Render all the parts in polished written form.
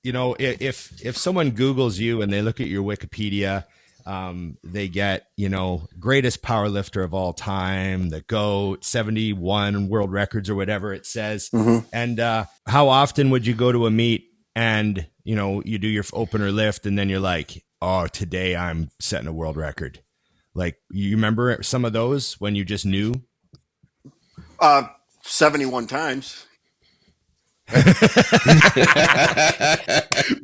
if someone Googles you and they look at your Wikipedia, they get, greatest powerlifter of all time, the GOAT, 71 world records or whatever it says. Mm-hmm. And how often would you go to a meet and, you do your opener lift and then you're like, oh, today I'm setting a world record. Like, you remember some of those when you just knew? 71 times.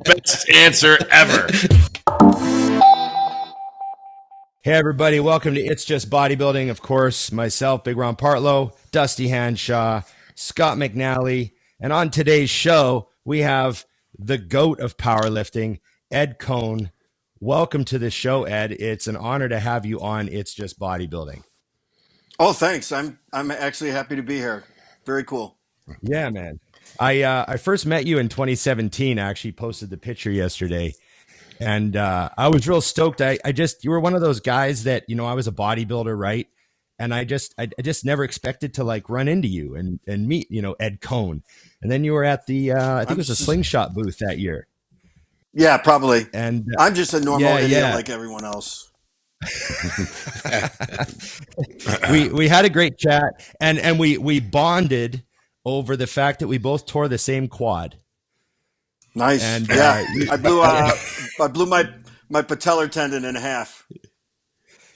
Best answer ever. Hey, everybody. Welcome to It's Just Bodybuilding. Of course, myself, Big Ron Partlow, Dusty Hanshaw, Scott McNally. And on today's show, we have the GOAT of powerlifting, Ed Coan. Welcome to the show, Ed. It's an honor to have you on It's Just Bodybuilding. Oh, thanks. I'm actually happy to be here. Very cool. Yeah, man. I first met you in 2017. I actually posted the picture yesterday. And I was real stoked. You were one of those guys that, I was a bodybuilder, right? And I just never expected to like run into you and meet, Ed Coan. And then you were at the, I think it was a slingshot booth that year. Yeah, probably. And I'm just a normal idiot like everyone else. we had a great chat and we bonded over the fact that we both tore the same quad. Nice. And I blew my patellar tendon in half.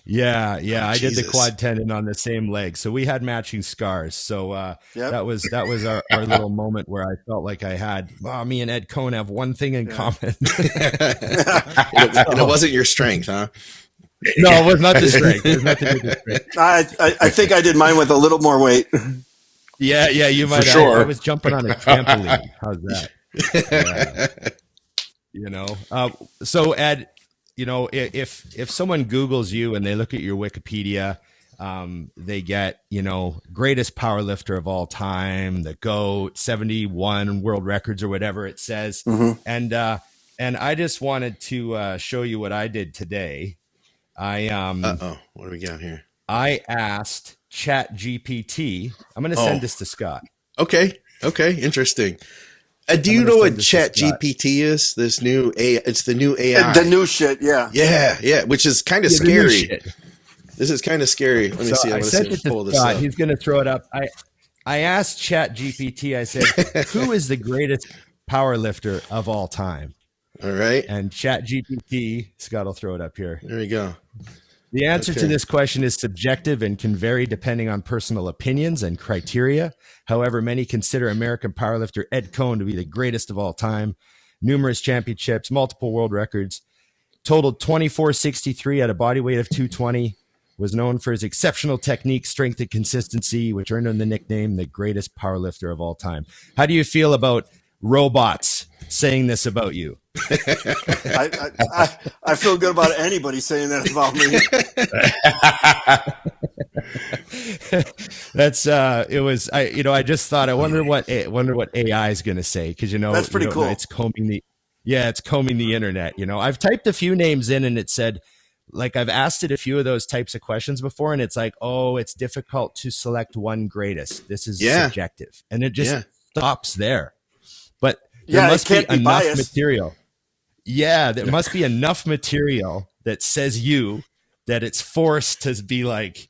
Yeah. I did the Jesus. quad tendon on the same leg. So we had matching scars. So that was our little moment where I felt like I had, me and Ed Coan have one thing in common. And it wasn't your strength, huh? No, it was not the strength. It was not the strength. I think I did mine with a little more weight. Yeah, you might. For sure. I was jumping on a trampoline. How's that? So Ed, if someone Googles you and they look at your Wikipedia, they get, greatest powerlifter of all time, the GOAT, 71 world records or whatever it says. Mm-hmm. And I just wanted to show you what I did today. What do we got here? I asked ChatGPT. I'm going to send this to Scott. Okay. Interesting. Do you know what ChatGPT is? It's the new AI. The new shit, yeah. Yeah, which is kind of scary. This is kind of scary. Let me see. I sent it to Scott. He's going to throw it up. I asked ChatGPT, I said, who is the greatest powerlifter of all time? All right. And ChatGPT, Scott will throw it up here. There we go. The answer to this question is subjective and can vary depending on personal opinions and criteria. However, many consider American powerlifter Ed Coan to be the greatest of all time. Numerous championships, multiple world records, totaled 2463 at a body weight of 220, was known for his exceptional technique, strength, and consistency, which earned him the nickname the greatest powerlifter of all time. How do you feel about robots saying this about you? I feel good about anybody saying that about me. That's I just thought, I wonder what AI is going to say, because that's pretty cool. It's combing the internet. I've typed a few names in and it said, like, I've asked it a few of those types of questions before and it's like, oh, it's difficult to select one greatest. This is subjective, and it just stops there. But there must be enough material. Yeah, there must be enough material that says that it's forced to be like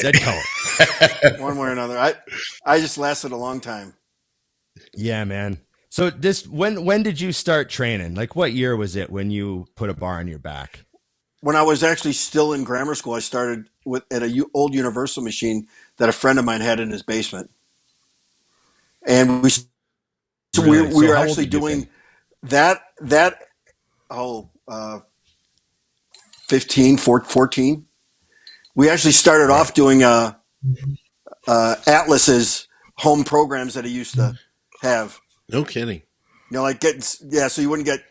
Ed Coan. One way or another. I just lasted a long time. Yeah, man. So when did you start training? Like, what year was it when you put a bar on your back? When I was actually still in grammar school, I started at a old Universal machine that a friend of mine had in his basement. And we were actually doing that 15, 14. We actually started off doing Atlas's home programs that he used to have. No kidding. Like so you wouldn't get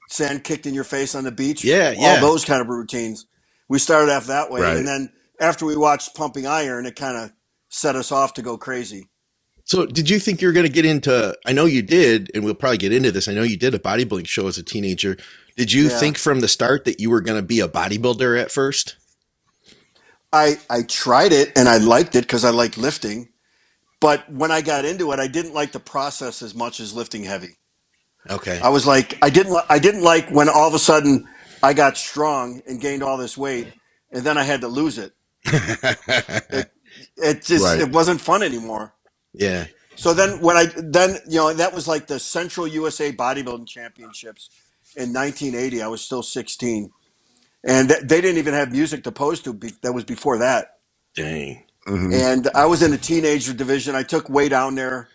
sand kicked in your face on the beach. All those kind of routines. We started off that way, right. And then after we watched Pumping Iron, it kind of set us off to go crazy. So did you think you were going to get into, I know you did, and we'll probably get into this, I know you did a bodybuilding show as a teenager. Did you think from the start that you were going to be a bodybuilder at first? I tried it and I liked it because I liked lifting. But when I got into it, I didn't like the process as much as lifting heavy. Okay. I was like, I didn't like when all of a sudden I got strong and gained all this weight, and then I had to lose it. It just Right. it wasn't fun anymore. Yeah. So then that was like the Central USA Bodybuilding Championships in 1980. I was still 16, and they didn't even have music to pose to. That was before that. Dang. Mm-hmm. And I was in the teenager division. I took weight down there,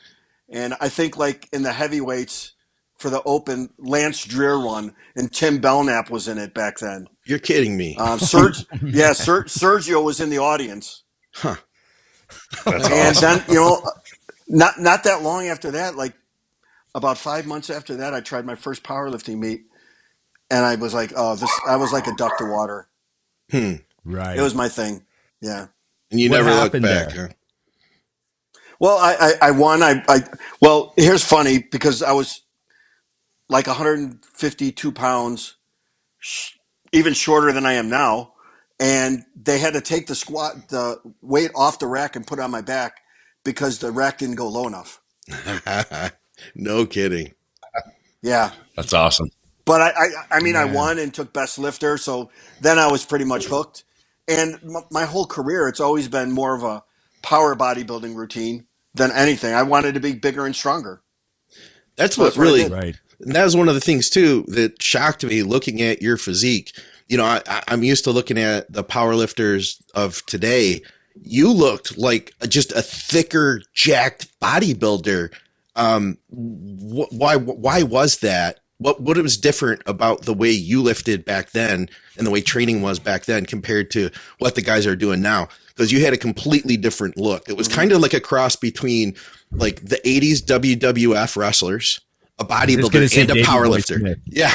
and I think like in the heavyweights for the Open, Lance Dreer won, and Tim Belknap was in it back then. You're kidding me. Sergio was in the audience. Huh. That's And awesome. then not that long after that, like about 5 months after that, I tried my first powerlifting meet, and I was like, I was like a duck to water. Right. It was my thing. Yeah. And you What never looked happened back, there? huh? Well, I won. Well, here's funny because I was like 152 pounds, even shorter than I am now. And they had to take the weight off the rack and put it on my back because the rack didn't go low enough. No kidding. Yeah. That's awesome. But I won and took best lifter. So then I was pretty much hooked. And my whole career, it's always been more of a power bodybuilding routine than anything. I wanted to be bigger and stronger. That's So what that's what I really, did. Right. and that was one of the things too that shocked me looking at your physique. You know, I'm used to looking at the powerlifters of today. You looked like just a thicker, jacked bodybuilder. Why was that? What was different about the way you lifted back then and the way training was back then compared to what the guys are doing now? Because you had a completely different look. It was kind of like a cross between like the 80s WWF wrestlers, a bodybuilder, and a powerlifter. Yeah.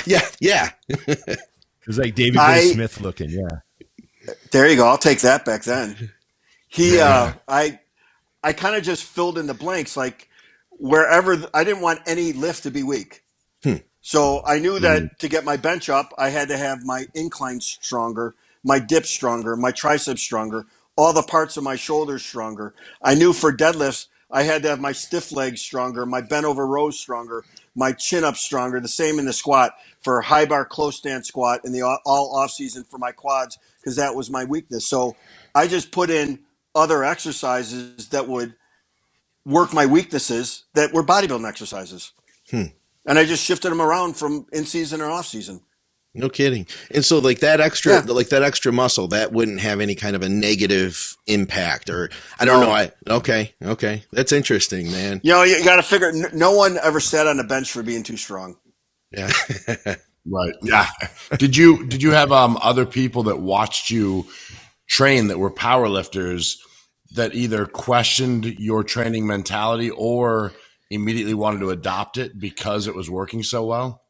It was like Davey Boy Smith looking. Yeah. There you go. I'll take that back then. I kind of just filled in the blanks, like wherever I didn't want any lift to be weak. So I knew that to get my bench up, I had to have my incline stronger, my dip stronger, my triceps stronger, all the parts of my shoulders stronger. I knew for deadlifts, I had to have my stiff legs stronger, my bent over rows stronger, my chin up stronger. The same in the squat for high bar close stand squat in the all off season for my quads because that was my weakness. So I just put in other exercises that would work my weaknesses that were bodybuilding exercises. And I just shifted them around from in season or off season. No kidding. And so like that extra muscle, that wouldn't have any kind of a negative impact or I don't know. Okay. That's interesting, man. You know, you got to figure no one ever sat on a bench for being too strong. Yeah. Right. Yeah. Did you have other people that watched you train that were powerlifters that either questioned your training mentality or immediately wanted to adopt it because it was working so well?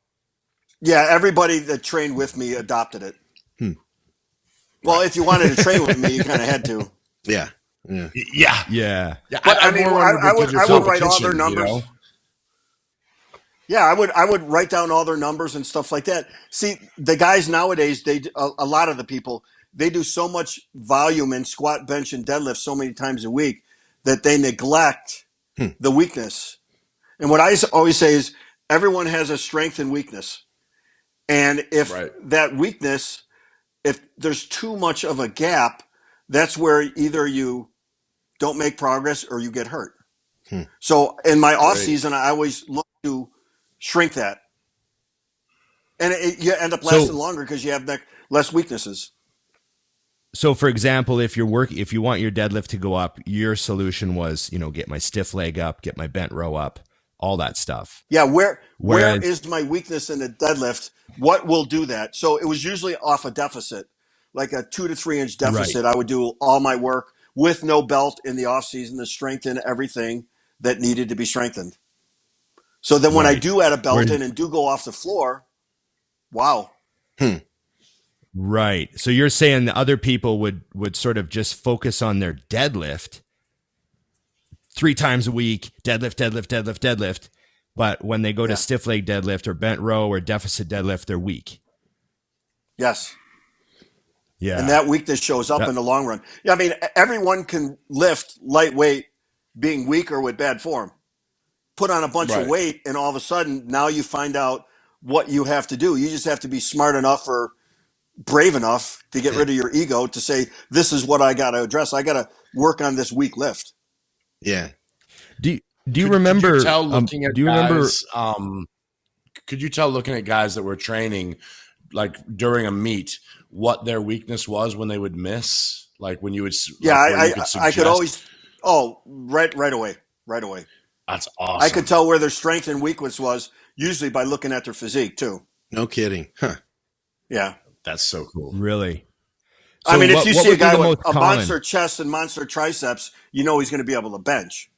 Yeah, everybody that trained with me adopted it. Well, if you wanted to train with me, you kind of had to. Yeah. But I would write all their numbers. You know? Yeah, I would write down all their numbers and stuff like that. See, the guys nowadays, a lot of the people, they do so much volume in squat, bench, and deadlift so many times a week that they neglect the weakness. And what I always say is everyone has a strength and weakness. And if that weakness, if there's too much of a gap, that's where either you don't make progress or you get hurt. So in my off season, I always look to shrink that. And you end up lasting longer because you have less weaknesses. So for example, if you want your deadlift to go up, your solution was, get my stiff leg up, get my bent row up, all that stuff. Yeah, where is my weakness in the deadlift? What will do that? So it was usually off a deficit, like a 2 to 3 inch deficit. Right. I would do all my work with no belt in the off season to strengthen everything that needed to be strengthened. So then when I do add a belt in and do go off the floor, wow. Right. So you're saying the other people would sort of just focus on their deadlift 3 times a week, deadlift. But when they go to stiff leg deadlift or bent row or deficit deadlift, they're weak. Yes. Yeah. And that weakness shows up in the long run. Yeah, I mean, everyone can lift lightweight being weak or with bad form. put on a bunch of weight, and all of a sudden now you find out what you have to do. You just have to be smart enough or brave enough to get rid of your ego to say, this is what I got to address. I got to work on this weak lift. Yeah. Do you remember? Could you tell looking at do you guys, remember? Could you tell looking at guys that were training, like during a meet, what their weakness was when they would miss? Like when you would, I could always. Oh, right away. That's awesome. I could tell where their strength and weakness was usually by looking at their physique too. No kidding. Huh. Yeah. That's so cool. Really? So I mean, if you see a guy with a monster chest and monster triceps, you know he's going to be able to bench.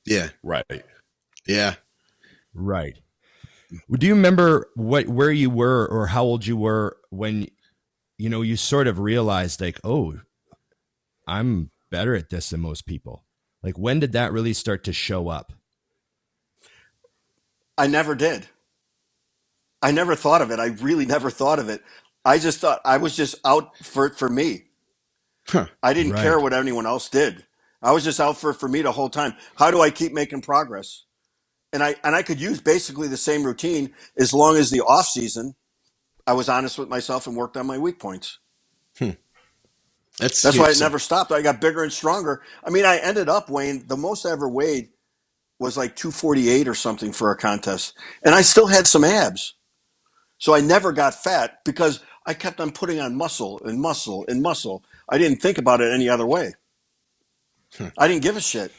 Yeah. Right. Yeah. Right. Do you remember where you were or how old you were when, you sort of realized like, oh, I'm better at this than most people? Like, when did that really start to show up? I never did. I never thought of it. I really never thought of it. I just thought I was just out for me. Huh. I didn't care what anyone else did. I was just out for me the whole time. How do I keep making progress? And I could use basically the same routine as long as the off season I was honest with myself and worked on my weak points. That's why it never stopped. I got bigger and stronger. I mean, I ended up weighing, the most I ever weighed was like 248 or something for a contest. And I still had some abs. So I never got fat because I kept on putting on muscle and muscle and muscle. I didn't think about it any other way. I didn't give a shit.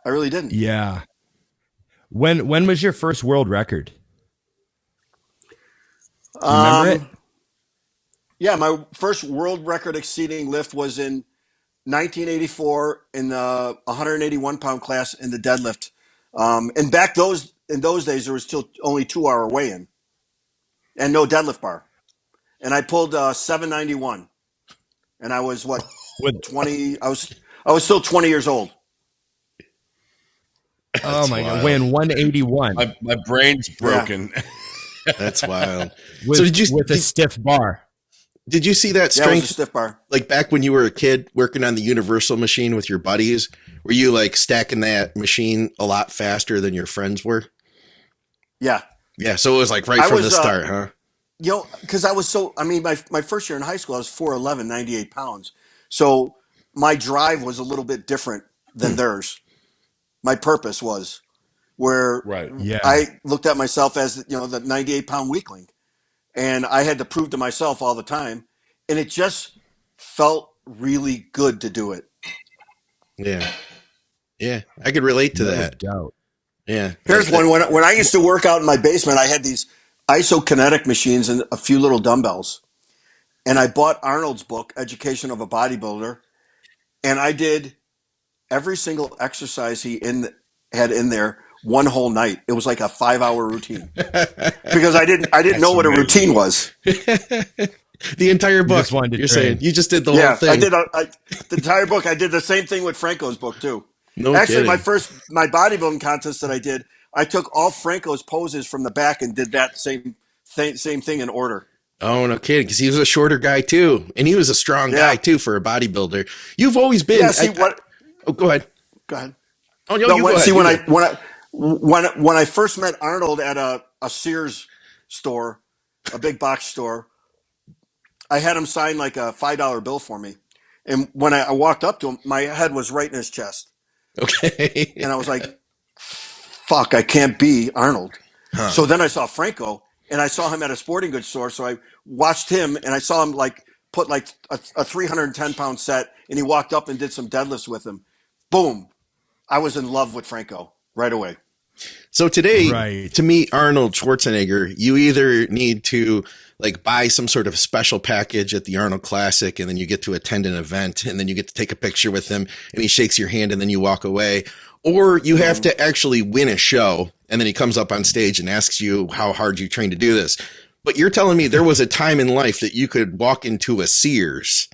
I really didn't. Yeah. When was your first world record? Do you remember it? Yeah, my first world record exceeding lift was in 1984 in the 181-pound class in the deadlift. And in those days, there was still only 2-hour weigh-in and no deadlift bar. And I pulled 791, and I was 20. I was still 20 years old. Oh my God! Weighing 181. My brain's broken. Yeah. That's wild. With a stiff bar. Did you see that strength? Yeah, it was a stiff bar. Like back when you were a kid working on the universal machine with your buddies, were you like stacking that machine a lot faster than your friends were? Yeah. Yeah. So it was like right from the start, huh? Because I was my first year in high school, I was 4'11", 98 pounds. So my drive was a little bit different than theirs. My purpose was where I looked at myself as, the 98-pound weakling. And I had to prove to myself all the time. And it just felt really good to do it. Yeah. Yeah. I could relate to that. Doubt. Yeah. Here's one. When I used to work out in my basement, I had these isokinetic machines and a few little dumbbells. And I bought Arnold's book, Education of a Bodybuilder. And I did every single exercise he had in there one whole night. It was like a 5-hour routine because I didn't know what a routine was. The entire book. You're saying you just did the whole thing. I did the entire book. I did the same thing with Franco's book too. No Actually, kidding. my bodybuilding contest that I did, I took all Franco's poses from the back and did that same thing in order. Oh, no kidding. Because he was a shorter guy too. And he was a strong guy too for a bodybuilder. You've always been. Oh, go ahead. Go ahead. Oh, no, you go ahead. See, when I first met Arnold at a Sears store, a big box store, I had him sign like a $5 bill for me. And when I walked up to him, my head was right in his chest. Okay. And I was like, fuck, I can't be Arnold. Huh. So then I saw Franco, and I saw him at a sporting goods store. So I watched him, and I saw him put a 310-pound set, and he walked up and did some deadlifts with him. Boom. I was in love with Franco right away. So today, to meet Arnold Schwarzenegger, you either need to buy some sort of special package at the Arnold Classic, and then you get to attend an event, and then you get to take a picture with him, and he shakes your hand, and then you walk away. Or you have to actually win a show, and then he comes up on stage and asks you how hard you trained to do this. But you're telling me there was a time in life that you could walk into a Sears,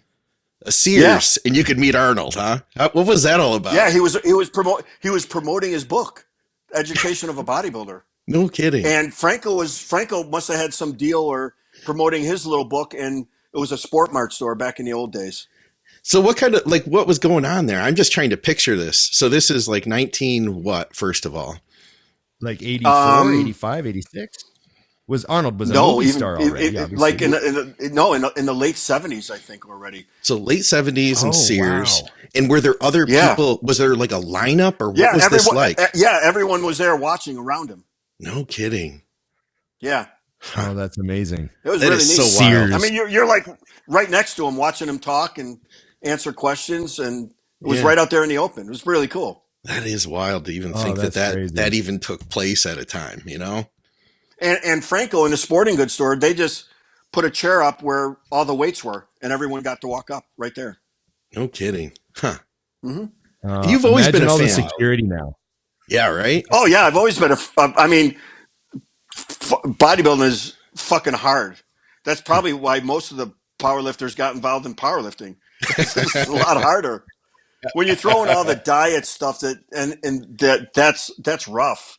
and you could meet Arnold, huh? What was that all about? Yeah, he was promoting his book, Education of a Bodybuilder. No kidding. And Franco must have had some deal or promoting his little book, and it was a Sport Mart store back in the old days. So what kind of what was going on there? I'm just trying to picture this. So this is 19 what, first of all? Like 84, 85, 86? Was Arnold was a movie star already? Like in the late 70s, I think already. So late 70s and Sears. Wow. And were there other people? Was there like a lineup or what was this like? Yeah, everyone was there watching around him. No kidding. Yeah. Oh, that's amazing. It was really neat. So wild. I mean, you're like right next to him, watching him talk and answer questions, and it was right out there in the open. It was really cool. That is wild to even think that even took place at a time, you know? And Franco in the sporting goods store, they just put a chair up where all the weights were, and everyone got to walk up right there. No kidding. Huh. Mm-hmm. You've always been a fan. The security now. Yeah, right? Oh, yeah. I've always been bodybuilding is fucking hard. That's probably why most of the powerlifters got involved in powerlifting. It's a lot harder. When you throw in all the diet stuff that's rough.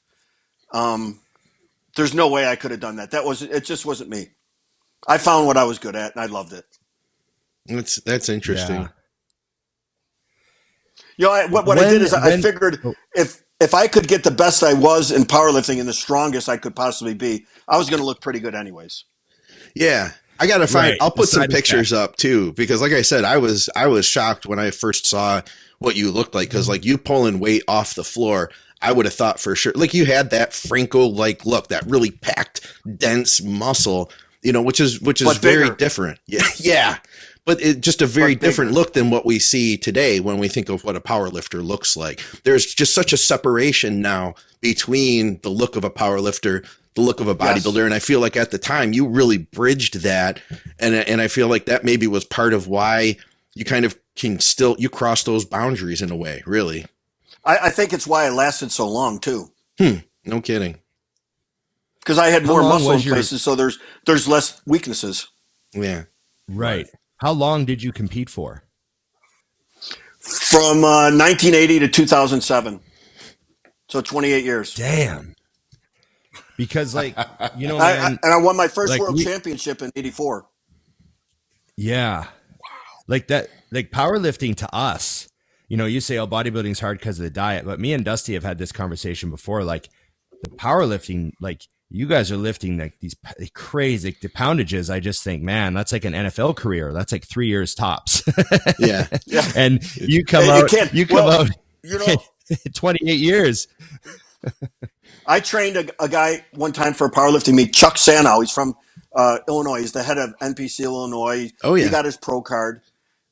There's no way I could have done that. It just wasn't me. I found what I was good at, and I loved it. That's interesting. Yeah. What I did is I figured if I could get the best I was in powerlifting and the strongest I could possibly be, I was going to look pretty good anyways. Yeah. I got to find, I'll put some pictures up too, because like I said, I was shocked when I first saw what you looked like. Cause like you pulling weight off the floor, I would have thought for sure, like you had that Franco-like look, that really packed, dense muscle, you know, which is very different. Yeah. Yeah. But it's just a very different look than what we see today when we think of what a powerlifter looks like. There's just such a separation now between the look of a powerlifter, the look of a bodybuilder. And I feel like at the time you really bridged that. And I feel like that maybe was part of why you kind of you cross those boundaries in a way, really. I think it's why it lasted so long too. No kidding. Because I had more muscle in places, so there's less weaknesses. Yeah. Right. How long did you compete for? From 1980 to 2007. So 28 years. Damn. Because man, and I won my first world championship in 84. Yeah. Wow. Like that, like powerlifting to us, you say, bodybuilding is hard because of the diet, but me and Dusty have had this conversation before. Like the powerlifting, like you guys are lifting like these crazy the poundages. I just think, man, that's like an NFL career. That's like 3 years tops. Yeah. And you come out 28 years. I trained a guy one time for a powerlifting meet, Chuck Sanow. He's from Illinois. He's the head of NPC Illinois. Oh, yeah. He got his pro card.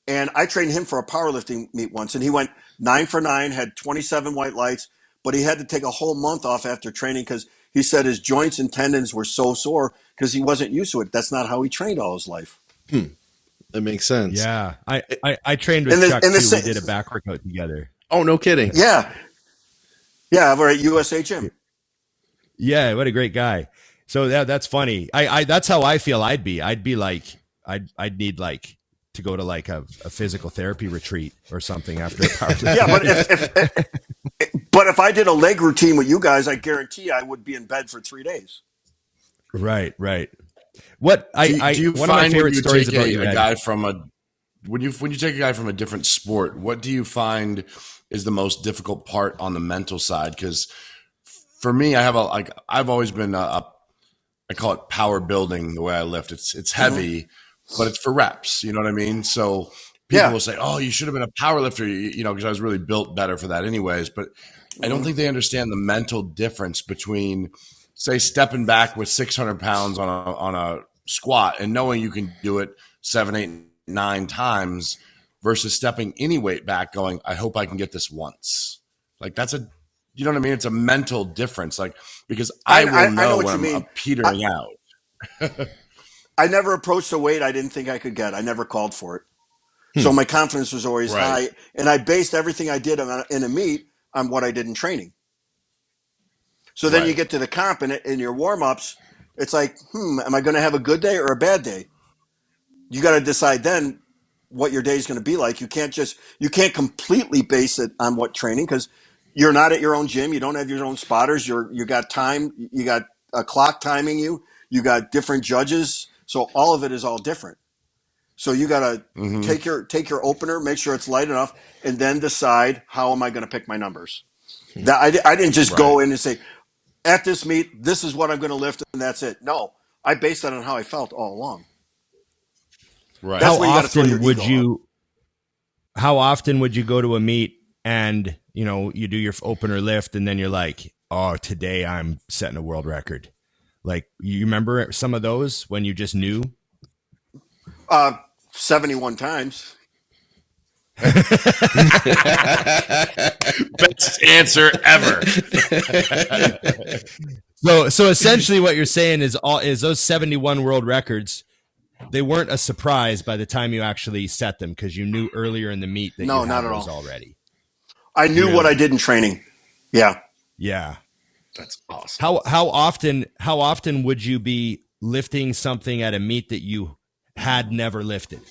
And I trained him for a powerlifting meet once. And he went 9 for 9, had 27 white lights, but he had to take a whole month off after training because he said his joints and tendons were so sore because he wasn't used to it. That's not how he trained all his life. That makes sense. Yeah. I trained with Chuck too. We did a back workout together. Oh, no kidding. Yeah. Yeah, we're at USA Gym. Yeah, what a great guy. So that's funny. I that's how I feel I'd be. I'd be like, I'd need like to go to like a physical therapy retreat or something after a power. Yeah, but if I did a leg routine with you guys, I guarantee I would be in bed for 3 days. Right. What do you one of my favorite stories about you, a guy from when you take a guy from a different sport, what do you find is the most difficult part on the mental side? Because for me, I've always been I call it power building the way I lift. It's heavy, but it's for reps. You know what I mean? So people will say, "Oh, you should have been a power lifter," because I was really built better for that anyways. But I don't think they understand the mental difference between, say, stepping back with 600 pounds on a squat and knowing you can do it 7, 8, 9 times versus stepping any weight back going, I hope I can get this once. Like that's you know what I mean? It's a mental difference. Like, because I know when I'm petering out. I never approached a weight I didn't think I could get. I never called for it. So my confidence was always high. And I based everything I did in a meet on what I did in training. So then you get to the comp and in your warm-ups, it's like, am I going to have a good day or a bad day? You got to decide then what your day is going to be like. You can't completely base it on what training, because you're not at your own gym. You don't have your own spotters. You got time. You got a clock timing you. You got different judges. So all of it is all different. So you got to take your opener, make sure it's light enough, and then decide how am I going to pick my numbers. That I didn't just go in and say, at this meet, this is what I'm going to lift, and that's it. No, I based that on how I felt all along. Right. That's where you got to throw your ego out. How often would you go to a meet and, you know, you do your opener lift and then you're like, oh, today I'm setting a world record? Like, you remember some of those when you just knew? 71 times. Best answer ever. So essentially what you're saying is those 71 world records, they weren't a surprise by the time you actually set them, because you knew earlier in the meet that you had those already. I knew what I did in training. Yeah. Yeah. That's awesome. How often would you be lifting something at a meet that you had never lifted?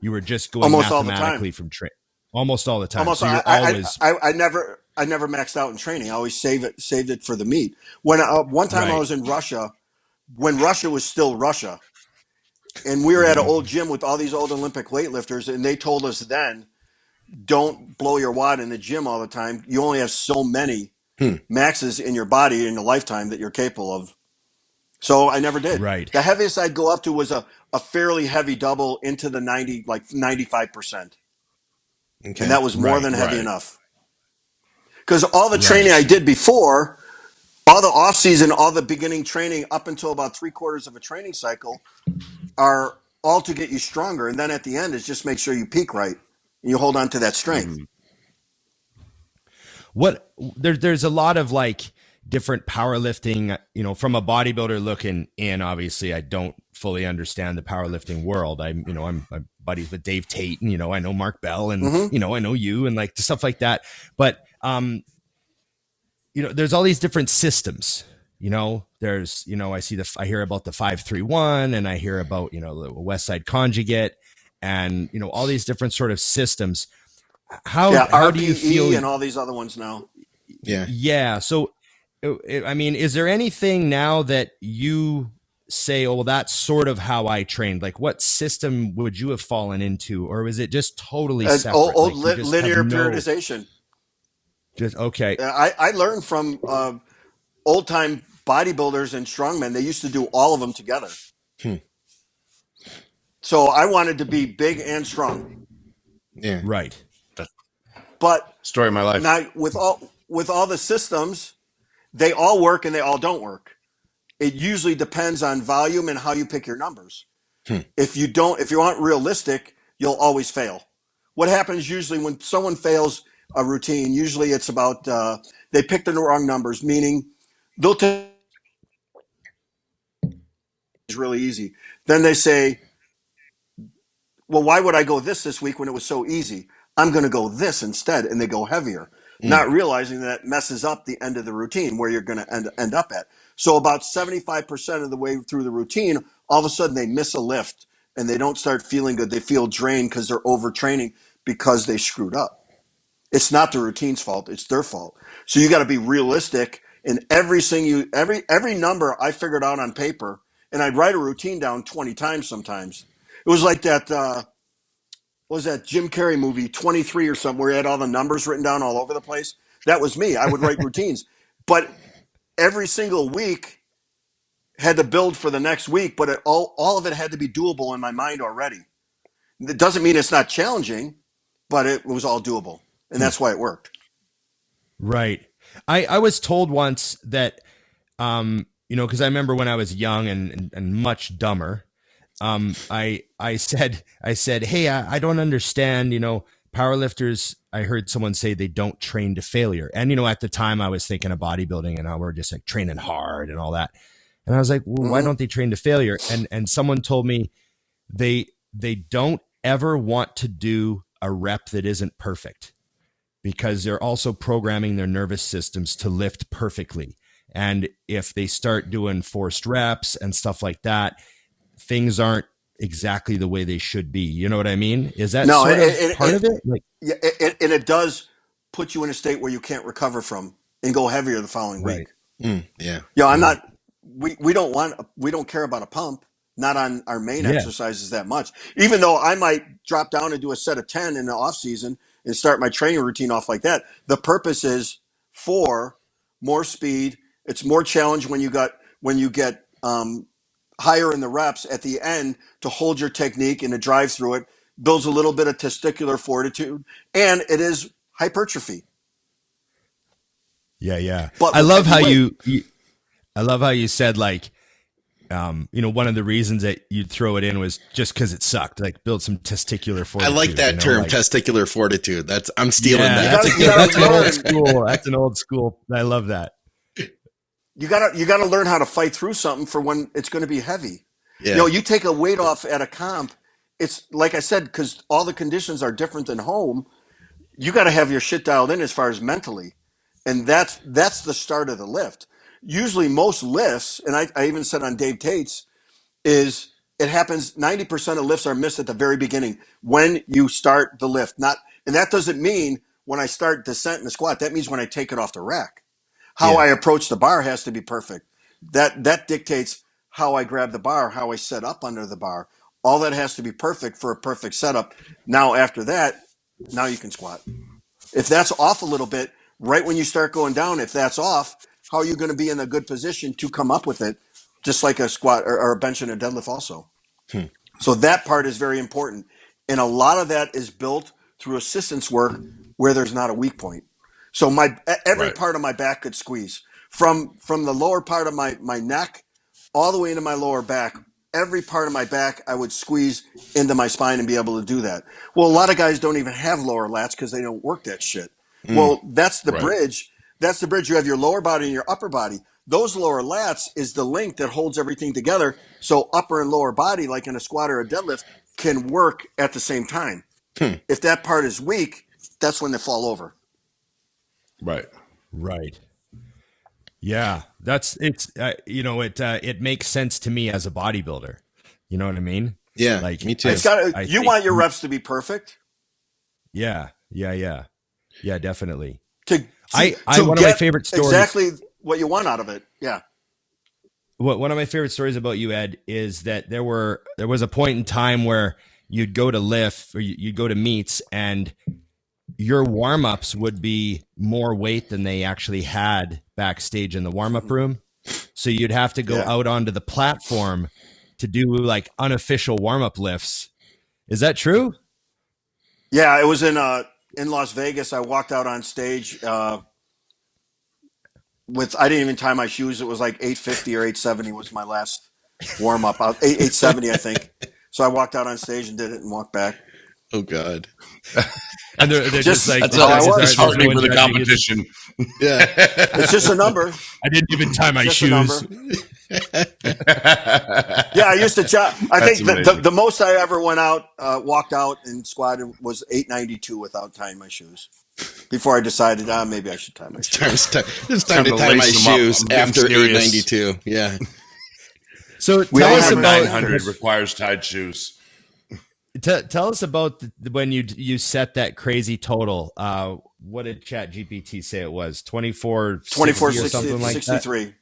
You were just going almost mathematically from training. Almost all the time. Almost, so you're I never maxed out in training. I always saved it for the meet. When one time I was in Russia, when Russia was still Russia, and we were at an old gym with all these old Olympic weightlifters, and they told us then, don't blow your wad in the gym all the time. You only have so many maxes in your body in a lifetime that you're capable of. So I never did. Right. The heaviest I'd go up to was a fairly heavy double into the 95%. Okay. And that was more than heavy enough. Because all the training I did before, all the off season, all the beginning training up until about 3/4 of a training cycle are all to get you stronger. And then at the end is just make sure you peak right and you hold on to that strength. There's a lot of like different powerlifting, you know, from a bodybuilder looking in. Obviously I don't fully understand the powerlifting world. I'm buddies with Dave Tate, and, you know, I know Mark Bell, and, you know, I know you, and like stuff like that. But, you know, there's all these different systems, you know, there's, you know, I hear about the 5-3-1, and I hear about, you know, the West Side Conjugate, and, you know, all these different sort of systems. How do you feel? And all these other ones now. Yeah. So, I mean, is there anything now that you say, oh, well, that's sort of how I trained? Like, what system would you have fallen into, or was it just totally separate? Linear periodization. Just okay. I learned from old time bodybuilders and strongmen. They used to do all of them together. So I wanted to be big and strong. Yeah. Right. But story of my life. Now with all the systems, they all work and they all don't work. It usually depends on volume and how you pick your numbers. If you aren't realistic, you'll always fail. What happens usually when someone fails a routine, usually it's about they picked the wrong numbers, meaning they'll take it's really easy. Then they say, well, why would I go this week when it was so easy? I'm going to go this instead, and they go heavier, not realizing that messes up the end of the routine where you're going to end up at. So about 75% of the way through the routine, all of a sudden they miss a lift and they don't start feeling good. They feel drained because they're overtraining because they screwed up. It's not the routine's fault. It's their fault. So you got to be realistic in every number I figured out on paper, and I'd write a routine down 20 times sometimes. It was like that, what was that Jim Carrey movie, 23 or something, where he had all the numbers written down all over the place? That was me. I would write routines. But every single week had to build for the next week, but all of it had to be doable in my mind already. It doesn't mean it's not challenging, but it was all doable. And that's why it worked. Right. I was told once that, you know, because I remember when I was young and much dumber, I said, hey, I don't understand, you know, powerlifters. I heard someone say they don't train to failure. And, you know, at the time I was thinking of bodybuilding and how we're just like training hard and all that. And I was like, well, why don't they train to failure? And someone told me they don't ever want to do a rep that isn't perfect, because they're also programming their nervous systems to lift perfectly. And if they start doing forced reps and stuff like that, things aren't exactly the way they should be. You know what I mean? Is that part of it? Like, yeah, and it does put you in a state where you can't recover from and go heavier the following week. Yeah. Yeah, I'm not. We don't care about a pump. Not on our main exercises that much. Even though I might drop down and do a set of 10 in the off season and start my training routine off like that. The purpose is for more speed It's more challenge when you get higher in the reps at the end to hold your technique and to drive through it. Builds a little bit of testicular fortitude, and it is hypertrophy. Yeah. But I love how I love how you said, like, one of the reasons that you'd throw it in was just because it sucked, like build some testicular fortitude. I like that term, like, testicular fortitude. I'm stealing that. That's an old school. That's an old school. I love that. You gotta learn how to fight through something for when it's going to be heavy. Yeah. You take a weight off at a comp. It's like I said, because all the conditions are different than home. You got to have your shit dialed in as far as mentally, and that's the start of the lift. Usually, most lifts, and I even said on Dave Tate's, is it happens 90% of lifts are missed at the very beginning when you start the lift. And that doesn't mean when I start descent in the squat. That means when I take it off the rack. How I approach the bar has to be perfect. That dictates how I grab the bar, how I set up under the bar. All that has to be perfect for a perfect setup. Now, after that, now you can squat. If that's off a little bit, right when you start going down, if that's off, how are you going to be in a good position to come up with it? Just like a squat or a bench and a deadlift also. So that part is very important. And a lot of that is built through assistance work where there's not a weak point. So every part of my back could squeeze. From the lower part of my neck all the way into my lower back. Every part of my back, I would squeeze into my spine and be able to do that. Well, a lot of guys don't even have lower lats because they don't work that shit. Well, that's the bridge. That's the bridge. You have your lower body and your upper body. Those lower lats is the link that holds everything together. So upper and lower body, like in a squat or a deadlift, can work at the same time. If that part is weak, that's when they fall over. Right. Yeah, it makes sense to me as a bodybuilder. You know what I mean? Yeah, like me too. You want your reps to be perfect. Yeah, definitely. To one of my favorite stories. Exactly what you want out of it. Yeah. One of my favorite stories about you, Ed, is that there was a point in time where you'd go to lift or you'd go to meets and your warm-ups would be more weight than they actually had backstage in the warm-up room. So you'd have to go out onto the platform to do like unofficial warm-up lifts. Is that true? Yeah, it was in Las Vegas. I walked out on stage I didn't even tie my shoes. It was like 850 or 870 was my last warm-up. 870, I think. So I walked out on stage and did it and walked back. Oh, God. And they're just like, that's disheartening for the competition. Yeah. It's just a number. I didn't even tie my shoes. Yeah, I used to I think the most I ever walked out and squatted was 892 without tying my shoes. Before I decided, maybe I should tie my shoes. It's time to tie my shoes after 892. Yeah. So tell us about 900 requires tied shoes. Tell us about when you set that crazy total. What did ChatGPT say it was? 2460 or something like 63.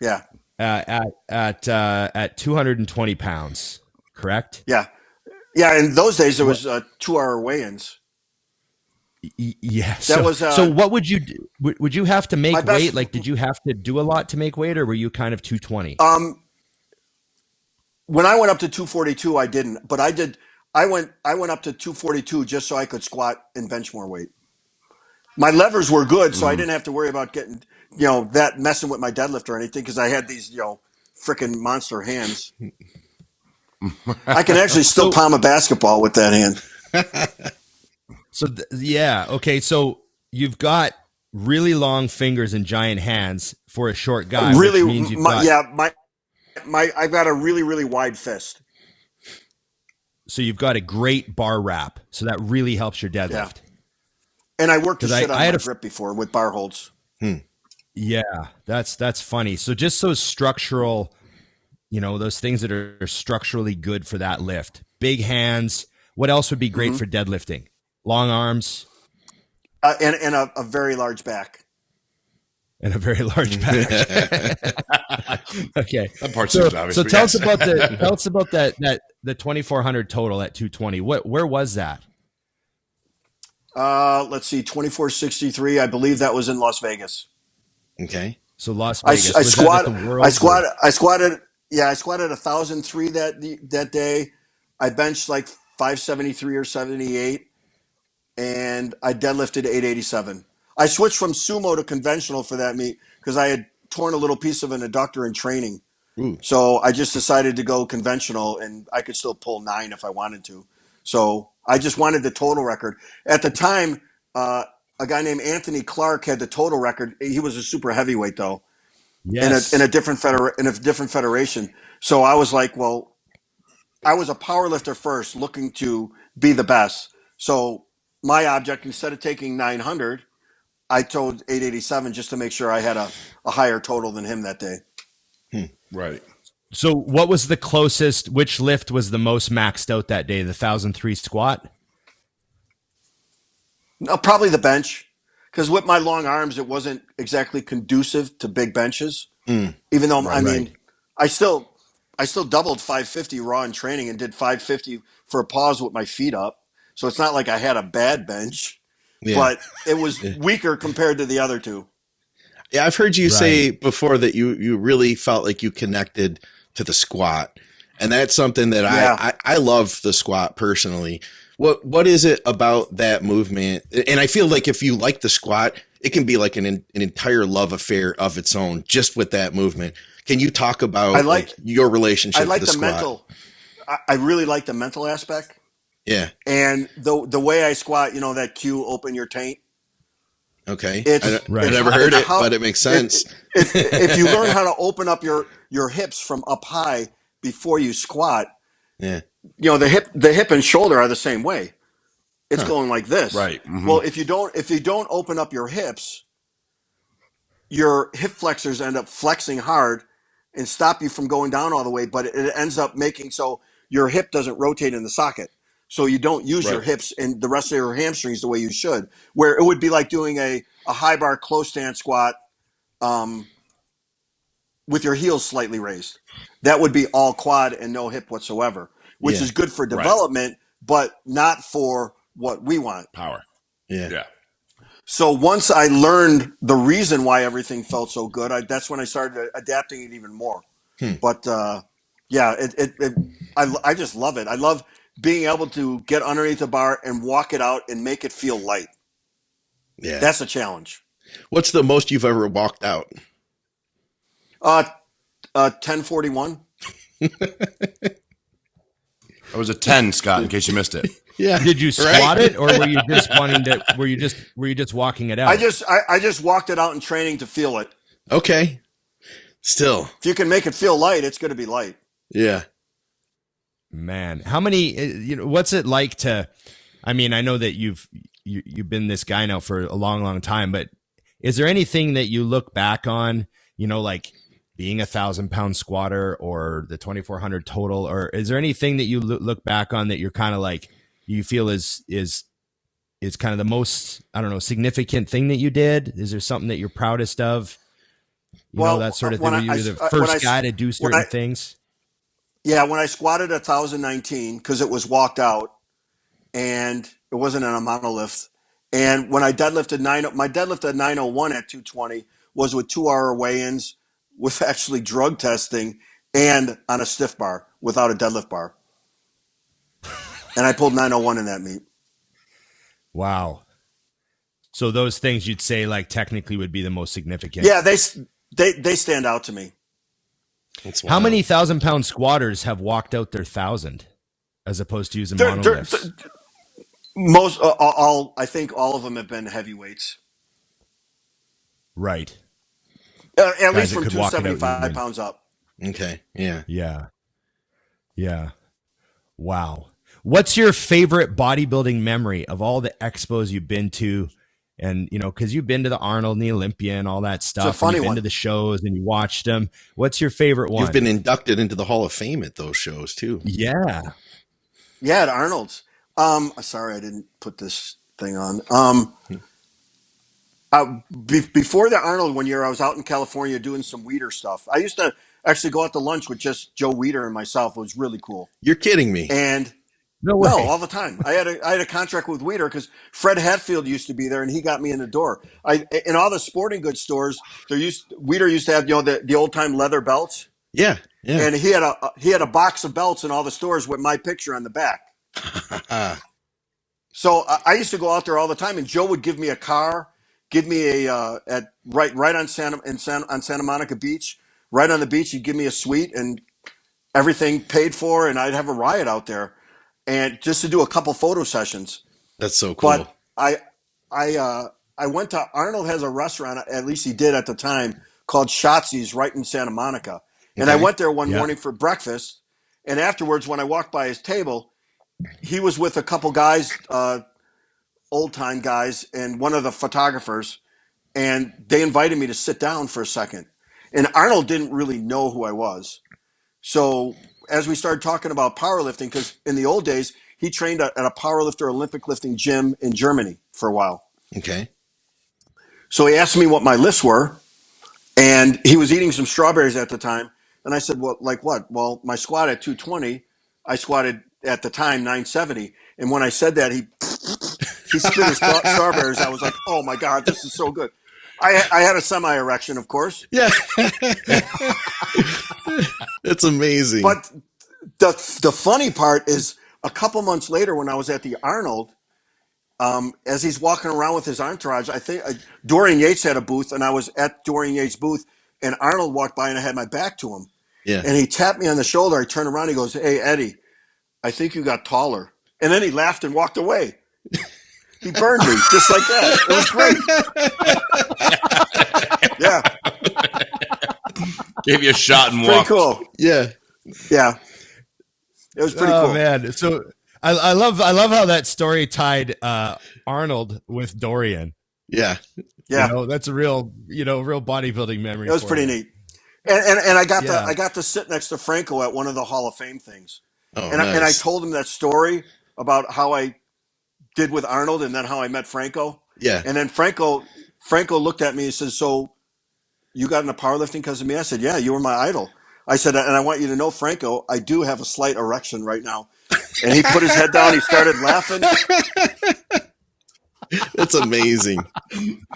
That? Yeah. At 220 pounds, correct? Yeah. Yeah. In those days, it was 2-hour weigh-ins. Yeah. So what would you do? Would you have to make weight? Like, did you have to do a lot to make weight, or were you kind of 220? When I went up to 242, I didn't, but I did. I went up to 242 just so I could squat and bench more weight. My levers were good, so I didn't have to worry about getting, that messing with my deadlift or anything because I had these, freaking monster hands. I can actually still palm a basketball with that hand. Okay. So you've got really long fingers and giant hands for a short guy. Really, which means I've got a really, really wide fist. So you've got a great bar wrap. So that really helps your deadlift. Yeah. And I worked the shit on my grip before with bar holds. Yeah, that's funny. So just those structural, those things that are structurally good for that lift. Big hands. What else would be great for deadlifting? Long arms. And a very large back. And a very large back. Okay. That part seems obvious. So tell us about the 2,400 total at 220. Where was that? Let's see, 2463. I believe that was in Las Vegas. Okay. So Las I, Vegas. I Was that at squat. the I Worlds? squatted. I squatted. Yeah, I squatted 1,003 that day. I benched like 573 or 78, and I deadlifted 887. I switched from sumo to conventional for that meet because I had torn a little piece of an adductor in training. Ooh. So I just decided to go conventional, and I could still pull 9 if I wanted to. So I just wanted the total record. At the time, a guy named Anthony Clark had the total record. He was a super heavyweight though, Yes. in a different federation. So I was like, well, I was a power lifter first, looking to be the best. So my object, instead of taking 900, I told 887 just to make sure I had a higher total than him that day. Right. So what was the closest, which lift was the most maxed out that day? The 1,003 squat? No, probably the bench, because with my long arms, it wasn't exactly conducive to big benches. Even though Right. I still doubled 550 raw in training and did 550 for a pause with my feet up. So it's not like I had a bad bench, Yeah. but it was weaker compared to the other two. Yeah, I've heard you say before that you really felt like you connected to the squat. And that's something that I love the squat personally. What is it about that movement? And I feel like if you like the squat, it can be like an entire love affair of its own just with that movement. Can you talk about your relationship with the squat? Mental. I really like the mental aspect. Yeah. And the way I squat, that cue, open your taint. Okay. I never heard it, but it makes sense. If you learn how to open up your hips from up high before you squat, yeah, the hip and shoulder are the same way. It's going like this. Right. Mm-hmm. Well, if you don't open up your hips, your hip flexors end up flexing hard and stop you from going down all the way, but it ends up making so your hip doesn't rotate in the socket. So you don't use your hips and the rest of your hamstrings the way you should, where it would be like doing a high bar close stand squat with your heels slightly raised. That would be all quad and no hip whatsoever, which is good for development, but not for what we want. Power. Yeah. So once I learned the reason why everything felt so good, that's when I started adapting it even more. But I just love it. I love being able to get underneath the bar and walk it out and make it feel light. Yeah. That's a challenge. What's the most you've ever walked out? 1041. That was a 10, Scott, in case you missed it. Yeah. Did you squat it, or were you just wanting to? Were you just walking it out? I just walked it out in training to feel it. Okay. Still, if you can make it feel light, it's going to be light. Yeah. Man, how many? What's it like to? I mean, I know that you've been this guy now for a long, long time, but is there anything that you look back on? Like being 1,000-pound squatter or the 2,400 total, or is there anything that you look back on that you're kind of like you feel is kind of the most, I don't know, significant thing that you did? Is there something that you're proudest of? That sort of thing. You're the first guy to do certain things. Yeah, when I squatted 1,019 because it was walked out and it wasn't in a monolift, and when I deadlifted my deadlift at 901 at 220 was with 2-hour weigh-ins, with actually drug testing, and on a stiff bar without a deadlift bar. And I pulled 901 in that meet. Wow. So those things you'd say like technically would be the most significant. Yeah, they stand out to me. How many 1,000-pound squatters have walked out their 1,000 as opposed to using monoliths? Most I think all of them have been heavyweights. Right. At least from 275 pounds up. Okay. Yeah. Yeah. Yeah. Wow. What's your favorite bodybuilding memory of all the expos you've been to? And, because you've been to the Arnold and the Olympia and all that stuff. It's a funny you've been one. to the shows and you watched them. What's your favorite one? You've been inducted into the Hall of Fame at those shows too. Yeah. Yeah, at Arnold's. Sorry, I didn't put this thing on. Before the Arnold one year, I was out in California doing some Weeder stuff. I used to actually go out to lunch with just Joe Weeder and myself. It was really cool. You're kidding me. And No way. No, all the time. I had a contract with Weider because Fred Hatfield used to be there, and he got me in the door. In all the sporting goods stores, Weider used to have the old time leather belts. Yeah, yeah. And he had a box of belts in all the stores with my picture on the back. So I used to go out there all the time, and Joe would give me a car, give me right on Santa Monica Beach, right on the beach. He'd give me a suite and everything paid for, and I'd have a riot out there, and just to do a couple photo sessions. That's so cool. But I went to Arnold has a restaurant, at least he did at the time, called Shotzi's right in Santa Monica. And I went there one morning for breakfast, and afterwards, when I walked by his table, he was with a couple guys, old-time guys, and one of the photographers, and they invited me to sit down for a second. And Arnold didn't really know who I was. So as we started talking about powerlifting, because in the old days, he trained at a powerlifter Olympic lifting gym in Germany for a while. Okay. So he asked me what my lifts were, and he was eating some strawberries at the time. And I said, well, like what? Well, my squat at 220, I squatted at the time 970. And when I said that, he spit his strawberries. I was like, oh my God, this is so good. I had a semi-erection, of course. Yeah. It's amazing. But the funny part is a couple months later when I was at the Arnold, as he's walking around with his entourage, I think Dorian Yates had a booth, and I was at Dorian Yates' booth, and Arnold walked by, and I had my back to him. Yeah. And he tapped me on the shoulder. I turned around. He goes, hey, Eddie, I think you got taller. And then he laughed and walked away. He burned me just like that. It was great. Yeah. Gave you a shot and Pretty walked. cool. Yeah. Yeah. It was pretty cool. Oh man. So I love how that story tied Arnold with Dorian. Yeah. Yeah. That's a real bodybuilding memory. It was pretty neat. And I got Yeah. I got to sit next to Franco at one of the Hall of Fame things. Oh, and nice. I told him that story about how I did with Arnold and then how I met Franco. Yeah. And then Franco looked at me and says, so you got into powerlifting because of me? I said, yeah, you were my idol. I said, and I want you to know, Franco, I do have a slight erection right now. And he put his head down. He started laughing. That's amazing.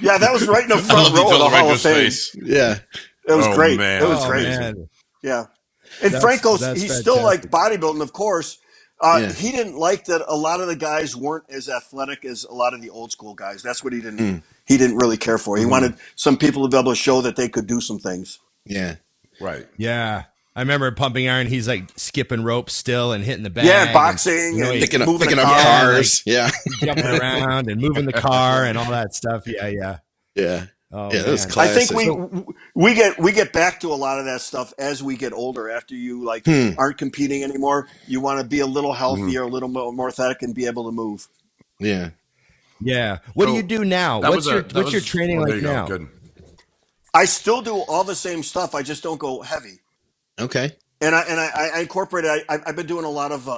Yeah, that was right in the front row of the Hall of Fame. Yeah. It was great. Man. It was great. Man. Yeah. And Franco's, he still liked fantastic. bodybuilding, of course. He didn't like that a lot of the guys weren't as athletic as a lot of the old school guys. That's what he didn't really care for. He wanted some people to be able to show that they could do some things. Yeah. Right. Yeah. I remember Pumping Iron, he's like skipping ropes still and hitting the bag. Yeah, boxing and Picking up moving cars. Like, jumping around and moving the car and all that stuff. Yeah, yeah. Yeah. Oh, yeah, that's man. classic. I think we get back to a lot of that stuff as we get older. After you aren't competing anymore, you want to be a little healthier, a little more athletic, and be able to move. Yeah. Yeah. What do you do now? What's your training like now? Good. I still do all the same stuff. I just don't go heavy. Okay. And I incorporated. I've been doing a lot of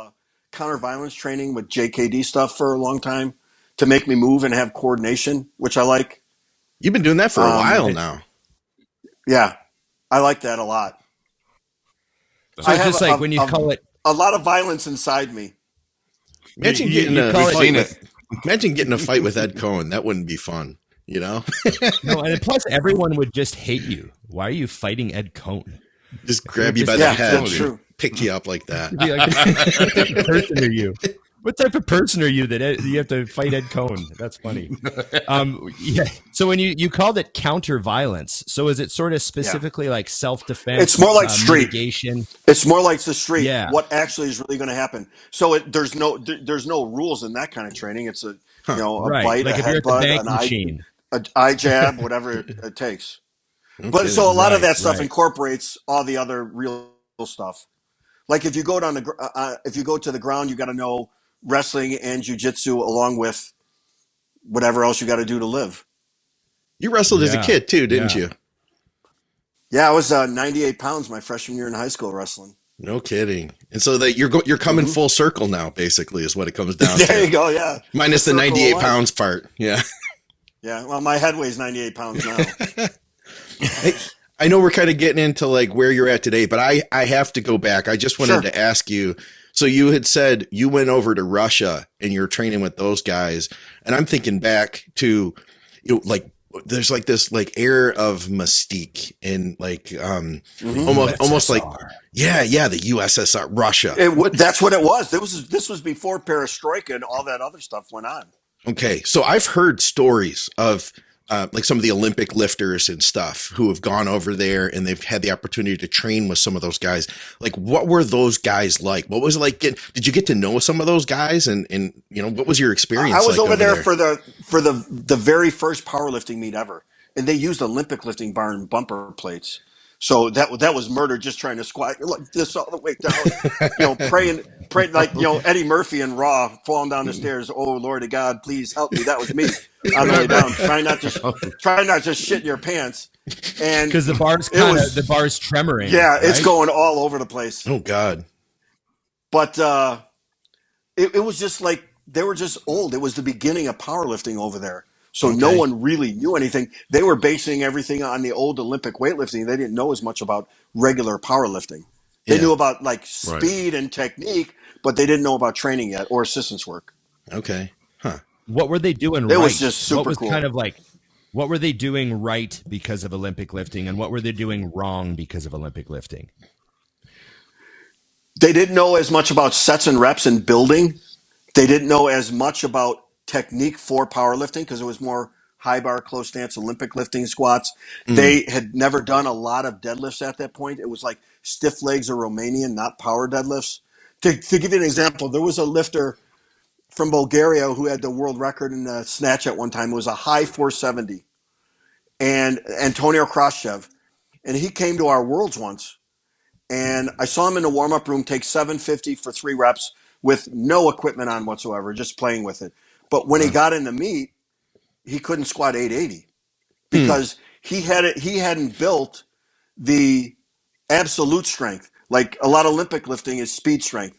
counter violence training with JKD stuff for a long time to make me move and have coordination, which I like. You've been doing that for a while now. Yeah, I like that a lot. So it's just like when you call it a lot of violence inside me. Imagine getting a fight with Ed Coan. That wouldn't be fun, you know? No, and plus everyone would just hate you. Why are you fighting Ed Coan? Just grab you by the head and pick you up like that. Be like, what type of person are you? What type of person are you that you have to fight Ed Coan? That's funny. Yeah. So when you called it counter violence, so is it sort of specifically like self-defense? It's more like street mitigation? It's more like the street. Yeah. What actually is really going to happen? So there's no rules in that kind of training. It's a Right. bite, like a if you're at the bank headbutt, machine. an eye jab, whatever it takes. Okay, But so a lot of that stuff right. incorporates all the other real stuff. Like if you go to the ground, you got to know wrestling and jiu-jitsu along with whatever else you got to do to live. You wrestled as a kid too, didn't you? Yeah, I was 98 pounds my freshman year in high school wrestling. No kidding. And so that you're coming full circle now, basically, is what it comes down to. There you go. Yeah. Minus the 98 pounds part. Yeah. Yeah. Well, my head weighs 98 pounds now. Hey, I know we're kind of getting into like where you're at today, but I have to go back. I just wanted to ask you. So you had said you went over to Russia and you're training with those guys. And I'm thinking back to, like, there's like this like air of mystique and like almost like the USSR, Russia. That's what it was. This was before perestroika and all that other stuff went on. Okay, so I've heard stories of like some of the Olympic lifters and stuff who have gone over there and they've had the opportunity to train with some of those guys. Like, what were those guys like? What was it like? Did you get to know some of those guys? And what was your experience? I was like over there for the very first powerlifting meet ever, and they used Olympic lifting bar and bumper plates. So that was murder, just trying to squat this all the way down, praying like, Eddie Murphy and Raw falling down the stairs. Oh, Lord of God, please help me. That was me on the way down. Try not to shit in your pants. And because the bar's tremoring. Yeah, right? It's going all over the place. Oh God. But it was just like, they were just old. It was the beginning of powerlifting over there. So no one really knew anything. They were basing everything on the old Olympic weightlifting. They didn't know as much about regular powerlifting. They knew about like speed and technique, but they didn't know about training yet or assistance work. Okay. Huh. What were they doing right? It was just super what was cool. Kind of like, what were they doing right because of Olympic lifting, and what were they doing wrong because of Olympic lifting? They didn't know as much about sets and reps and building. They didn't know as much about technique for powerlifting because it was more high bar, close stance, Olympic lifting, squats. They had never done a lot of deadlifts at that point. It was like stiff legs or Romanian, not power deadlifts. To give you an example, there was a lifter from Bulgaria who had the world record in the snatch at one time. It was a high 470. And Antonio Krashev. And he came to our worlds once. And I saw him in the warm-up room take 750 for 3 reps with no equipment on whatsoever, just playing with it. But when he got in the meet, he couldn't squat 880 because he hadn't built the absolute strength. Like a lot of Olympic lifting is speed strength.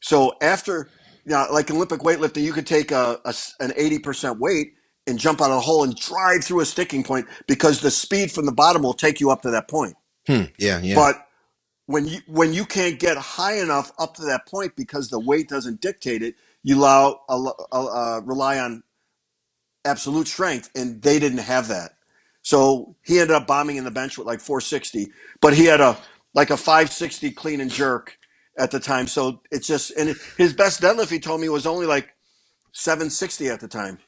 So after, like Olympic weightlifting, you could take an 80% weight and jump out of the hole and drive through a sticking point because the speed from the bottom will take you up to that point. Yeah. But when you can't get high enough up to that point because the weight doesn't dictate it, you rely on absolute strength, and they didn't have that. So he ended up bombing in the bench with like 460, but he had a 560 clean and jerk at the time. So it's just, and his best deadlift, he told me, was only like 760 at the time.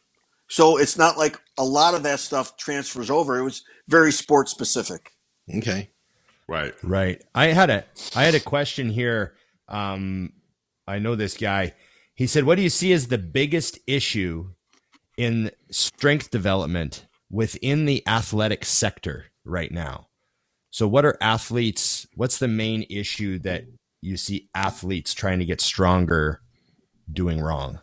So it's not like a lot of that stuff transfers over. It was very sport specific. Okay. Right. I had a question here. I know this guy. He said, what do you see as the biggest issue in strength development within the athletic sector right now? So what's the main issue that you see athletes trying to get stronger doing wrong?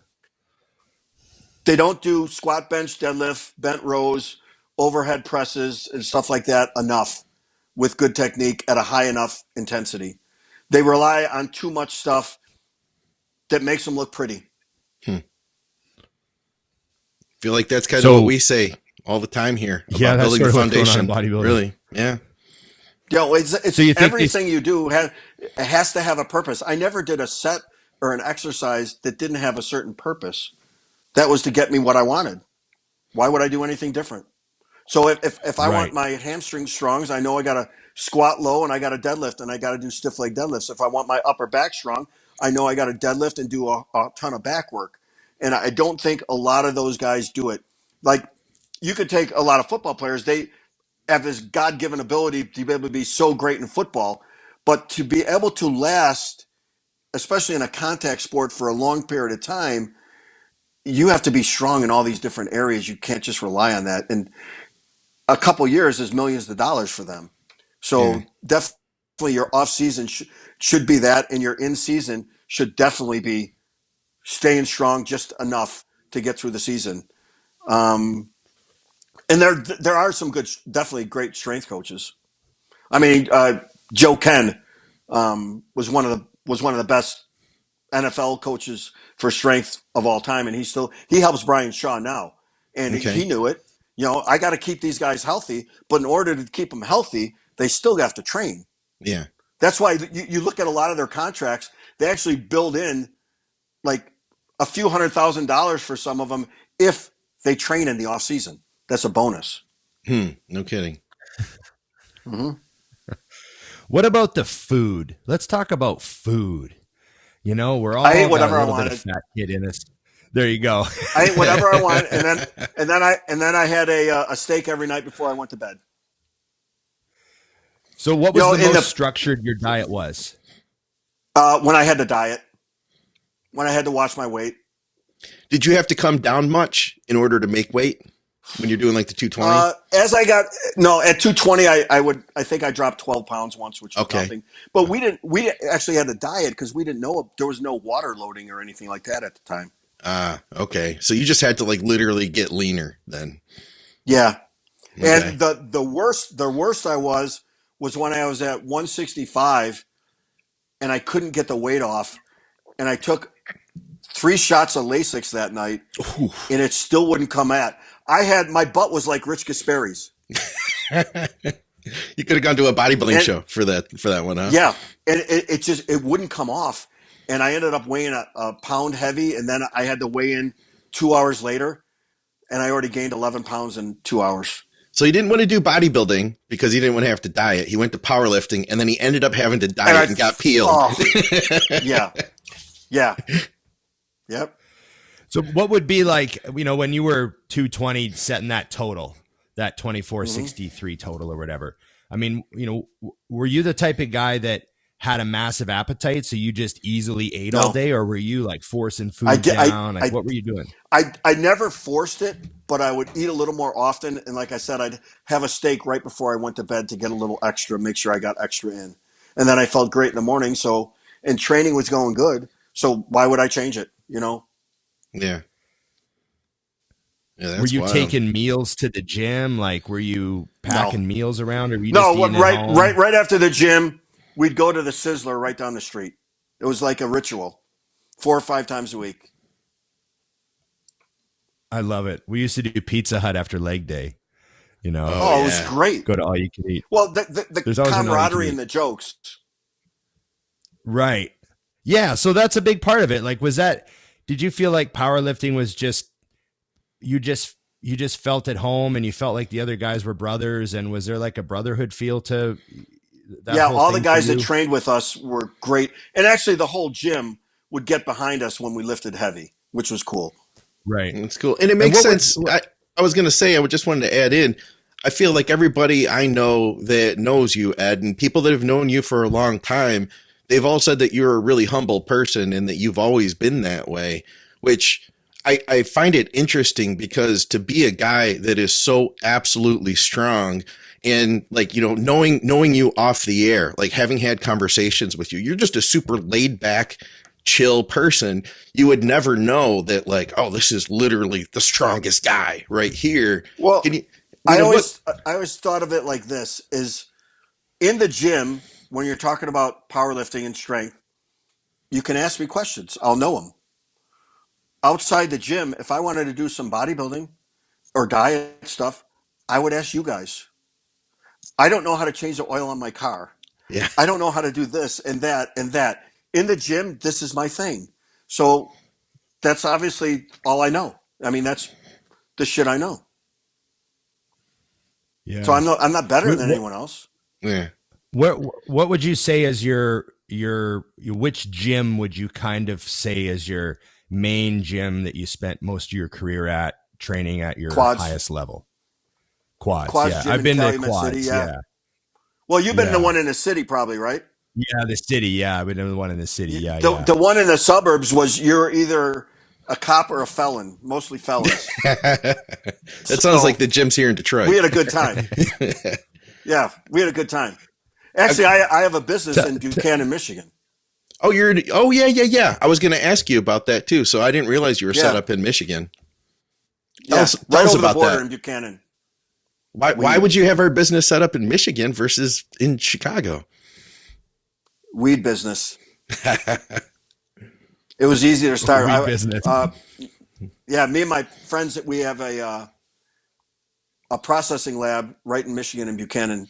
They don't do squat, bench, deadlift, bent rows, overhead presses, and stuff like that enough with good technique at a high enough intensity. They rely on too much stuff that makes them look pretty. Feel like that's kind of what we say all the time here about building the foundation. Really, yeah. It's so everything you do has to have a purpose. I never did a set or an exercise that didn't have a certain purpose. That was to get me what I wanted. Why would I do anything different? So if I want my hamstring strongs, I know I got to squat low and I got to deadlift and I got to do stiff leg deadlifts. If I want my upper back strong, I know I got to deadlift and do a ton of back work. And I don't think a lot of those guys do it. Like, you could take a lot of football players. They have this God-given ability to be able to be so great in football, but to be able to last, especially in a contact sport, for a long period of time, you have to be strong in all these different areas. You can't just rely on that. And a couple years is millions of dollars for them. So definitely your off season should be that, and your in season should definitely be staying strong just enough to get through the season. And there are some good, definitely great strength coaches. I mean, Joe Ken was one of the best NFL coaches for strength of all time, and he helps Brian Shaw now, and he knew it. I got to keep these guys healthy, but in order to keep them healthy, they still have to train. Yeah. That's why you look at a lot of their contracts, they actually build in like a few $100,000 for some of them if they train in the off season. That's a bonus. No kidding. Mm-hmm. What about the food? Let's talk about food. You know, we're all I ate whatever got a I little wanted. bit of fat kid in us. There you go. I ate whatever I wanted, and then I had a steak every night before I went to bed. So what was the most structured your diet was? When I had to diet, when I had to watch my weight. Did you have to come down much in order to make weight when you're doing like the 220? At 220, I think I dropped 12 pounds once, which was nothing. But we actually had to diet because we didn't know there was no water loading or anything like that at the time. Okay. So you just had to like literally get leaner then. Yeah. Okay. And the worst I was when I was at 165 and I couldn't get the weight off, and I took 3 shots of Lasix that night. Ooh. And it still wouldn't come at. My butt was like Rich Gaspari's. You could have gone to a bodybuilding show for that one, huh? Yeah. And it wouldn't come off. And I ended up weighing a pound heavy, and then I had to weigh in 2 hours later, and I already gained 11 pounds in 2 hours. So he didn't want to do bodybuilding because he didn't want to have to diet. He went to powerlifting, and then he ended up having to diet and got peeled. Oh, yeah. Yeah. Yep. So what would be like, you know, when you were 220 setting that total, that 2463 total or whatever? I mean, you know, were you the type of guy that had a massive appetite, so you just easily ate all day, or were you like forcing food down? What were you doing? I never forced it, but I would eat a little more often. And like I said, I'd have a steak right before I went to bed to get a little extra, make sure I got extra in. And then I felt great in the morning. And training was going good. So why would I change it? You know? Yeah. Yeah, that's were you wild. taking meals to the gym? Like, were you packing meals around, or were you just eating at home? right after the gym, we'd go to the Sizzler right down the street. It was like a ritual, 4 or 5 times a week. I love it. We used to do Pizza Hut after leg day. You know, it was great. Go to all you can eat. Well, the camaraderie and the jokes. Right. Yeah. So that's a big part of it. Like, did you feel like powerlifting was just, you just felt at home and you felt like the other guys were brothers, and was there like a brotherhood feel to that? Yeah. All the guys that trained with us were great. And actually the whole gym would get behind us when we lifted heavy, which was cool. Right. That's cool. And it makes sense. I was going to say, I just wanted to add in, I feel like everybody I know that knows you, Ed, and people that have known you for a long time, they've all said that you're a really humble person and that you've always been that way, which I find it interesting, because to be a guy that is so absolutely strong and, like, you know, knowing you off the air, like having had conversations with you, you're just a super laid back, chill person. You would never know that, like, oh, this is literally the strongest guy right here. Well, I always thought of it like this: is in the gym, when you're talking about powerlifting and strength, you can ask me questions. I'll know them. Outside the gym, if I wanted to do some bodybuilding or diet stuff, I would ask you guys. I don't know how to change the oil on my car. Yeah. I don't know how to do this and that and that. In the gym, this is my thing. So that's obviously all I know. I mean, that's the shit I know. Yeah. So I'm not better than anyone else. Yeah. What would you say is which gym would you kind of say is your main gym that you spent most of your career at, training at your highest level? Quads. Yeah. I've been to Quads. City, yeah. Well, you've been the one in the city probably, right? Yeah, the city. Yeah, I've been the one in the city. Yeah, the one in the suburbs was you're either a cop or a felon, mostly felons. That sounds like the gyms here in Detroit. We had a good time. Yeah, we had a good time. Actually, I have a business in Buchanan, Michigan. Oh, yeah. I was going to ask you about that too. So I didn't realize you were set up in Michigan. Tell us over the border in Buchanan. Why would you have our business set up in Michigan versus in Chicago? Weed business. It was easy to start. Weed business. Yeah, me and my friends, we have a processing lab right in Michigan in Buchanan.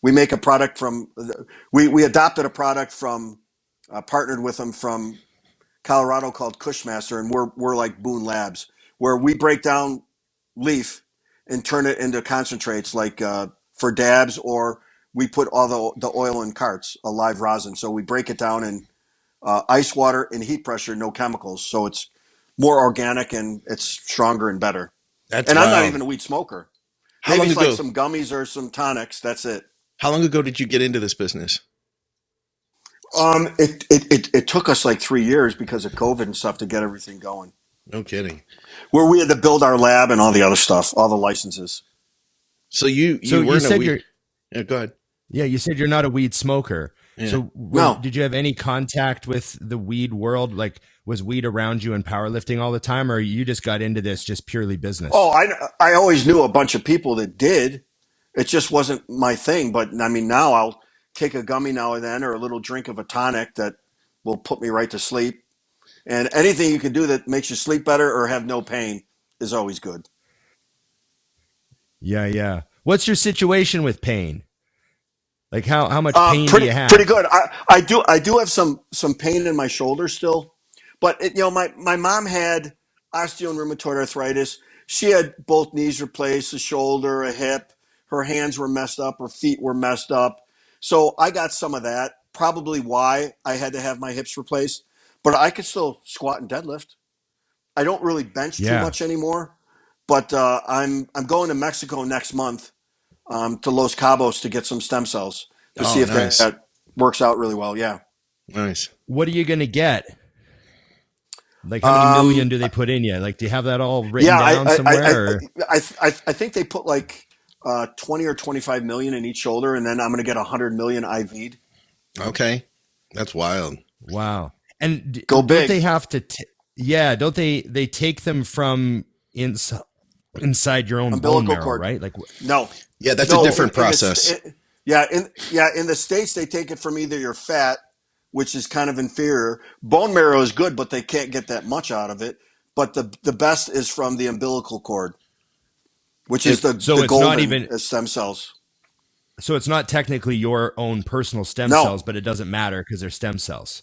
We make a product from, we adopted a product from, partnered with them from Colorado called Cushmaster, and we're like Boone Labs, where we break down leaf and turn it into concentrates like for dabs, or we put all the oil in carts, a live rosin. So we break it down in ice water and heat pressure, no chemicals. So it's more organic and it's stronger and better. That's and wild. I'm not even a weed smoker. How Maybe long it's ago? like some gummies or some tonics. That's it. How long ago did you get into this business? It took us like 3 years because of COVID and stuff to get everything going. No kidding. Where we had to build our lab and all the other stuff, all the licenses. So you said you're. Yeah, go ahead. Yeah, you said you're not a weed smoker. Yeah. So No. did you have any contact with the weed world? Like, was weed around you in powerlifting all the time, or you just got into this just purely business? Oh, I always knew a bunch of people that did. It just wasn't my thing. But I mean, now I'll take a gummy now and then, or a little drink of a tonic that will put me right to sleep. And anything you can do that makes you sleep better or have no pain is always good. Yeah, yeah. What's your situation with pain? Like how much pain do you have? Pretty good. I do have some pain in my shoulder still, but my mom had osteo and rheumatoid arthritis. She had both knees replaced, a shoulder, a hip. Her hands were messed up. Her feet were messed up. So I got some of that. Probably why I had to have my hips replaced, but I could still squat and deadlift. I don't really bench too much anymore, but I'm going to Mexico next month. To Los Cabos to get some stem cells to see if that works out really well. Yeah. Nice. What are you going to get? Like how many million do they put in you? Like, do you have that all written down somewhere? I think they put like 20 or 25 million in each shoulder, and then I'm going to get 100 million IV'd. Okay. That's wild. Wow. And go big. Don't they have to, don't they take them from inside your own umbilical bone marrow, cord, right? Like, no. Yeah, that's a different process. In the States, they take it from either your fat, which is kind of inferior. Bone marrow is good, but they can't get that much out of it. But the best is from the umbilical cord, which is the golden not even stem cells. So it's not technically your own personal stem cells, but it doesn't matter because they're stem cells.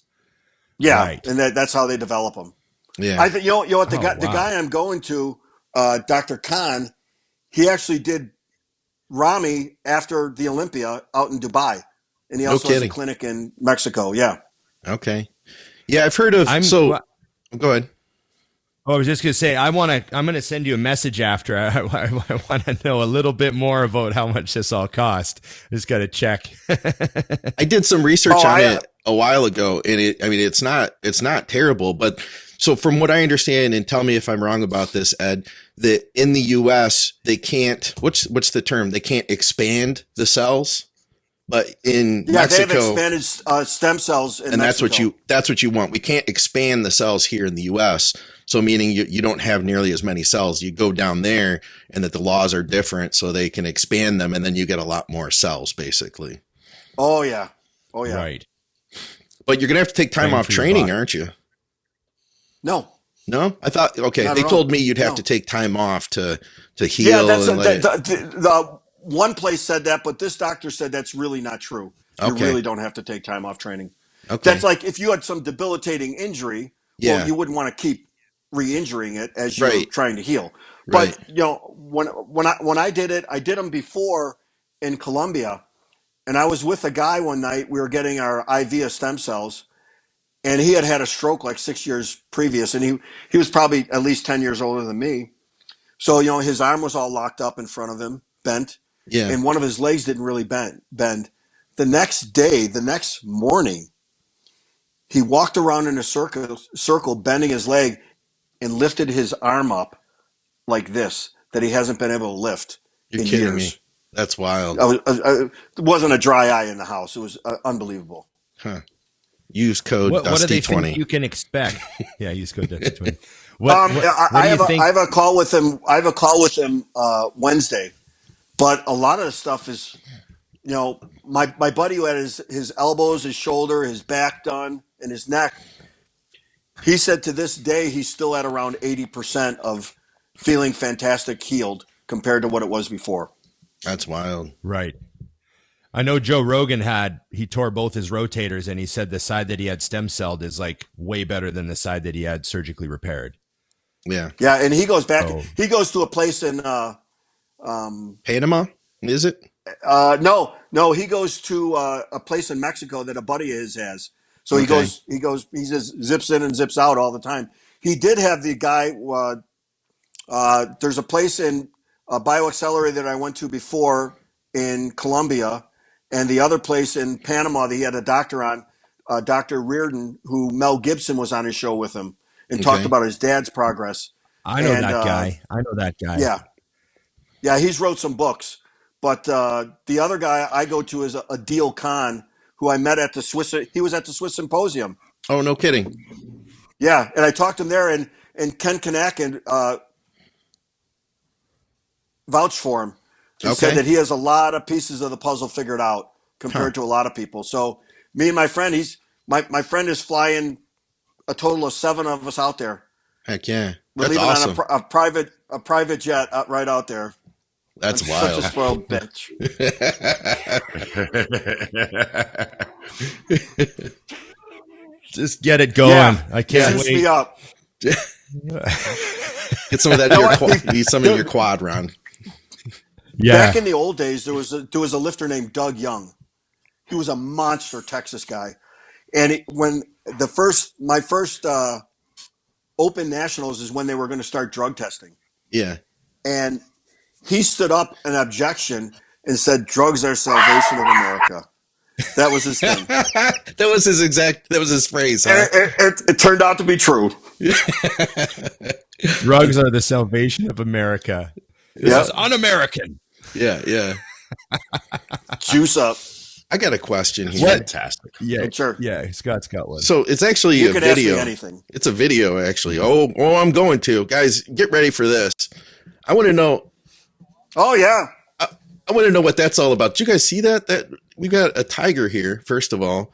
Yeah, right. And that's how they develop them. Yeah, I think you know what the guy I'm going to, Dr. Khan, he actually did Rami after the Olympia out in Dubai, and he also has a clinic in Mexico. Yeah. Okay. Yeah, I've heard of. Go ahead. Oh, I was just gonna say I'm gonna send you a message after. I want to know a little bit more about how much this all cost. Just got to check. I did some research on it a while ago, and it's not terrible, but. So from what I understand, and tell me if I'm wrong about this, Ed, that in the U.S. they can't. What's the term? They can't expand the cells, but in Mexico, they have expanded stem cells, in Mexico. that's what you want. We can't expand the cells here in the U.S. So meaning you don't have nearly as many cells. You go down there, and that the laws are different, so they can expand them, and then you get a lot more cells, basically. Oh yeah. Right. But you're gonna have to take time off training, aren't you? No, I thought, they told me you'd have to take time off to heal. Yeah, the one place said that, but this doctor said that's really not true. You really don't have to take time off training. Okay. That's like if you had some debilitating injury, well, you wouldn't want to keep re-injuring it as you're trying to heal. But when I did it, I did them before in Colombia, and I was with a guy one night. We were getting our IV of stem cells. And he had a stroke like 6 years previous, and he was probably at least 10 years older than me. So, his arm was all locked up in front of him, bent, and one of his legs didn't really bend. The next morning, he walked around in a circle, bending his leg, and lifted his arm up like this, that he hasn't been able to lift in years. You're kidding me. That's wild. It wasn't a dry eye in the house. It was unbelievable. Huh. Use code what do they Dusty20. think you can expect? Yeah, use code Dusty20. I have a call with him. I have a call with him Wednesday, but a lot of the stuff is, my buddy who had his elbows, his shoulder, his back done, and his neck. He said to this day he's still at around 80% of feeling fantastic, healed compared to what it was before. That's wild, right? I know Joe Rogan he tore both his rotators, and he said the side that he had stem celled is like way better than the side that he had surgically repaired. Yeah. Yeah. And he goes back, he goes to a place in, Panama, is it? No, he goes to a place in Mexico that a buddy of his has. So he just zips in and zips out all the time. He did have the guy, there's a place in BioAccelerator that I went to before in Colombia, and the other place in Panama that he had a doctor on, Dr. Reardon, who Mel Gibson was on his show with him and talked about his dad's progress. I know that guy. Yeah. Yeah, he's wrote some books. But the other guy I go to is Eddy Coan, who I met at the Swiss. He was at the Swiss Symposium. Oh, no kidding. Yeah, and I talked to him there, and Ken Kanak vouched for him. He said that he has a lot of pieces of the puzzle figured out compared to a lot of people. So me and my friend, my friend is flying a total of 7 of us out there. Heck yeah. We're leaving on a private jet right out there. That's I'm wild. Such a spoiled bitch. Just get it going. Yeah, I can't wait. Me up. Get some of that in your quad round. Yeah. Back in the old days, there was a lifter named Doug Young. He was a monster Texas guy, and my first Open Nationals is when they were going to start drug testing. Yeah, and he stood up an objection and said, "Drugs are salvation of America." That was his thing. That was his phrase. Huh? It turned out to be true. Drugs are the salvation of America. This is un-American. Yeah. Juice up. I got a question here. Fantastic. Yeah, sure. Yeah, Scott's got one. So it's actually a video. Ask me anything. It's a video, actually. Oh, I'm going to. Guys, get ready for this. I want to know. Oh, yeah. I want to know what that's all about. Did you guys see that? That we got a tiger here, first of all.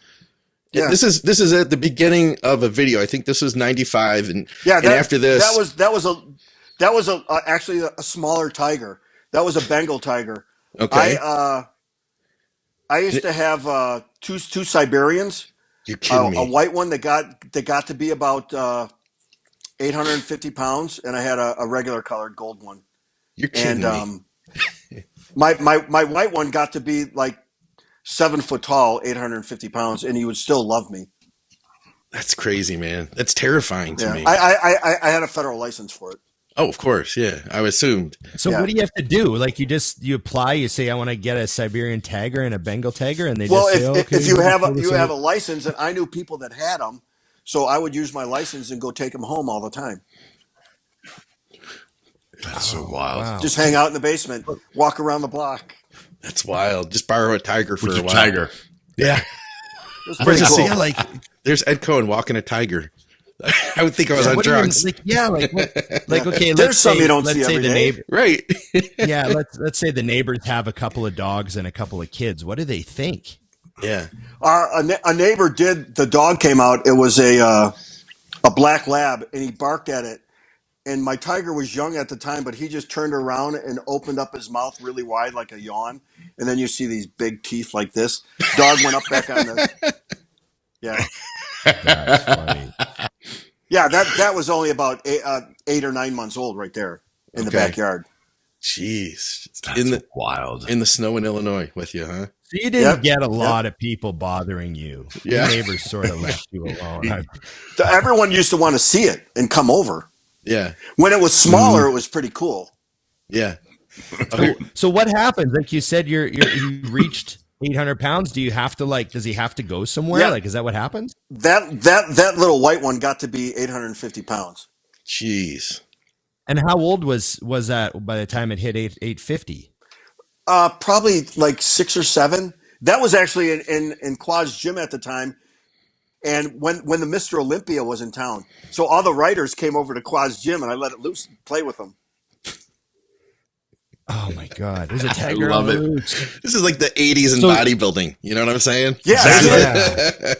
Yeah. This is at the beginning of a video. I think this was 95. And after this. That was actually a smaller tiger. That was a Bengal tiger. Okay. I used to have two Siberians. You're kidding me. A white one that got to be about 850 pounds, and I had a regular colored gold one. You're kidding me. My white one got to be like 7 foot tall, 850 pounds, and he would still love me. That's crazy, man. That's terrifying to me. I had a federal license for it. Oh, of course. Yeah. I assumed. So what do you have to do? Like you apply, you say, I want to get a Siberian tiger and a Bengal tiger. And they just say, okay. If you have a license, and I knew people that had them, so I would use my license and go take them home all the time. That's so wild. Wow. Just hang out in the basement, walk around the block. That's wild. Just borrow a tiger for a while. Tiger. Yeah. It was pretty cool. Like, there's Ed Coan walking a tiger. I would think I was on drugs. Okay. There's some you don't see every day. Neighbor, right? Yeah. Let's say the neighbors have a couple of dogs and a couple of kids. What do they think? Yeah. A neighbor did. The dog came out. It was a black lab, and he barked at it. And my tiger was young at the time, but he just turned around and opened up his mouth really wide, like a yawn. And then you see these big teeth like this. Dog went up back on the. Yeah. That's funny. Yeah, that was only about 8 or 9 months old right there in the backyard. Jeez. That's wild. In the snow in Illinois with you, huh? So you didn't get a lot of people bothering you. Yeah. Your neighbors sort of left you alone. Everyone used to want to see it and come over. Yeah. When it was smaller, it was pretty cool. Yeah. So what happens? Like you said, you reached 800 pounds. Do you have to does he have to go somewhere? Yeah. Like, is that what happens? That little white one got to be 850 pounds. Jeez. And how old was that by the time it hit 850? Probably like 6 or 7. That was actually in Quad's gym at the time. And when the Mr. Olympia was in town. So all the writers came over to Quad's gym and I let it loose, play with them. Oh my God. There's a tiger. I love it. This is like the 80s in bodybuilding. You know what I'm saying? Yeah.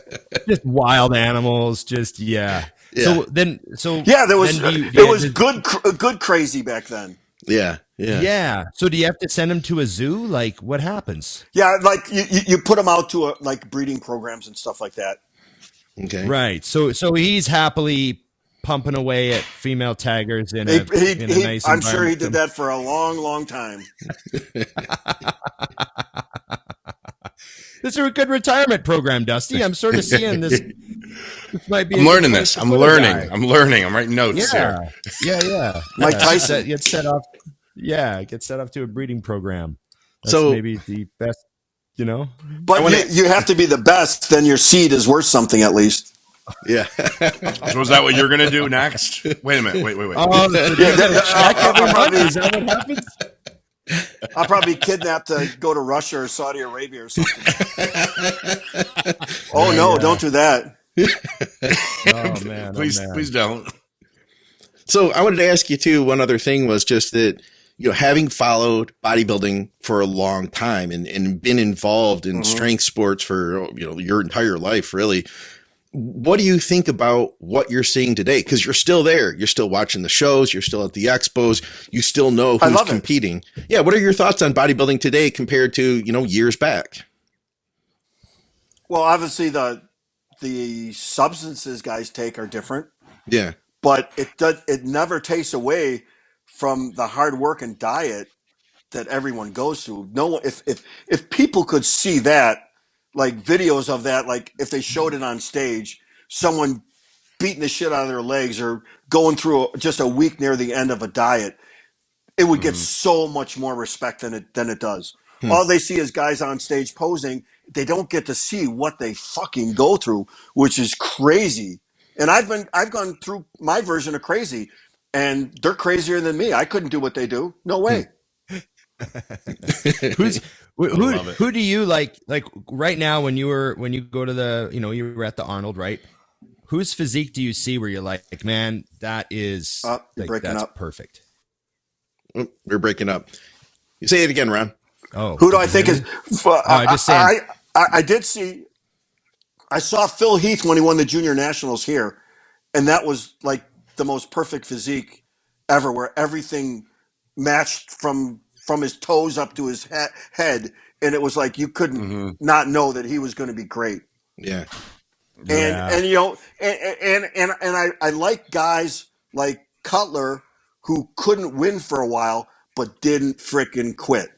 Just wild animals. Just, yeah. Yeah. There was, it was good crazy back then. Yeah. Yeah. So do you have to send them to a zoo? Like, what happens? Yeah, like you put them out to like breeding programs and stuff like that. Okay. Right. So he's happily pumping away at female taggers in a nice I'm sure he environment. did that for a long, long time. This is a good retirement program, Dusty. I'm sort of seeing this. This might be. I'm learning this. I'm learning. I'm writing notes here. Yeah. Mike Tyson gets set off. Yeah, get set up to a breeding program. That's So maybe the best, you know. But you have to be the best. Then your seed is worth something at least. Yeah. So is that what you're going to do next? Wait a minute. Wait. Oh, check every month. Is that what happens? I'll probably kidnap to go to Russia or Saudi Arabia or something. Don't do that. Oh man, please don't. So I wanted to ask you too. One other thing was just that, having followed bodybuilding for a long time and been involved in strength sports for, your entire life, really. What do you think about what you're seeing today? Because you're still there. You're still watching the shows. You're still at the expos. You still know who's competing. Yeah. What are your thoughts on bodybuilding today compared to, years back? Well, obviously the substances guys take are different. Yeah. But it never takes away from the hard work and diet that everyone goes through. No, if people could see that, like videos of that, like if they showed it on stage, someone beating the shit out of their legs or going through just a week near the end of a diet, it would get so much more respect than it does. All they see is guys on stage posing. They don't get to see what they fucking go through, which is crazy. And I've gone through my version of crazy, and they're crazier than me. I couldn't do what they do. No way. Who do you like right now when you go to the, you were at the Arnold, right? Whose physique do you see where you're like, man, that is that's perfect? We're breaking up. You say it again, Ron. Oh, who do I think is? Just saying. I did see. I saw Phil Heath when he won the junior nationals here, and that was like the most perfect physique ever, where everything matched from his toes up to his head, and it was like you couldn't not know that he was going to be great. Yeah, and I like guys like Cutler who couldn't win for a while but didn't frickin' quit.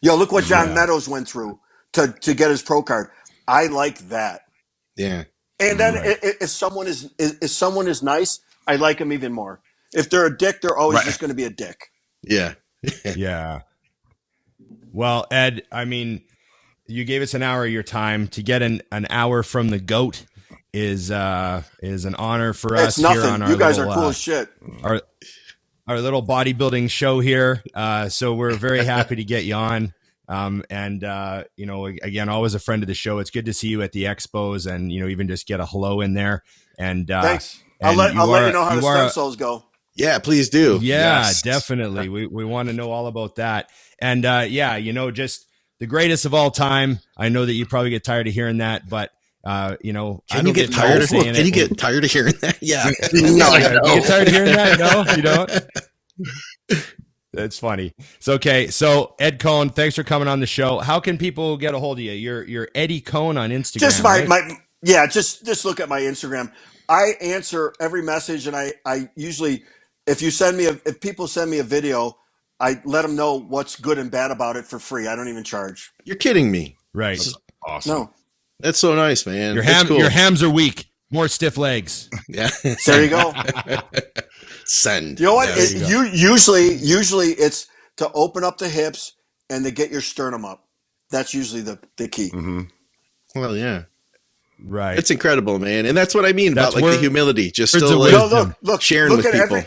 Look what John Meadows went through to get his pro card. I like that. Yeah. And then if someone is nice, I like them even more. If they're a dick, they're always just going to be a dick. Yeah. Yeah. Well, Ed, I mean, you gave us an hour of your time. To get an hour from the GOAT is an honor for us. It's nothing. Here on our you guys are cool as shit. Our little bodybuilding show here. So we're very happy to get you on. Again, always a friend of the show. It's good to see you at the expos and, even just get a hello in there. And thanks. I'll let you know how the stem cells go. Yeah, please do. Yeah, yes. Definitely. We want to know all about that. And, just the greatest of all time. I know that you probably get tired of hearing that, but, can you get tired of hearing that? Yeah. No, you get tired of hearing that? No, you don't? That's funny. It's okay. So Ed Coan, thanks for coming on the show. How can people get a hold of you? You're Eddy Coan on Instagram. Just right? just look at my Instagram. I answer every message, and I usually, if people send me a video, I let them know what's good and bad about it for free. I don't even charge. You're kidding me. Right. That's awesome. No. That's so nice, man. Your hams are weak. More stiff legs. Yeah. There you go. Send. You know what? Usually it's to open up the hips and to get your sternum up. That's usually the key. Mm-hmm. Well, yeah. Right. It's incredible, man. And that's what I mean about the humility. Just still look, sharing with people.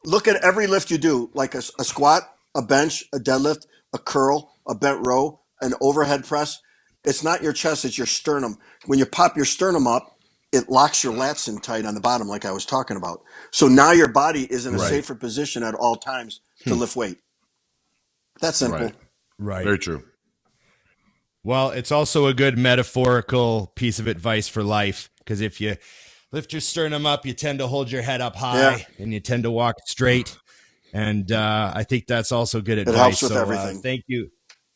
Look at every lift you do, like a squat, a bench, a deadlift, a curl, a bent row, an overhead press. It's not your chest, it's your sternum. When you pop your sternum up, it locks your lats in tight on the bottom, like I was talking about. So now your body is in a safer position at all times to lift weight. That's simple. Right. Very true. Well, it's also a good metaphorical piece of advice for life, because if you lift your sternum up, you tend to hold your head up high, and you tend to walk straight. And I think that's also good advice. It helps with everything. Thank you.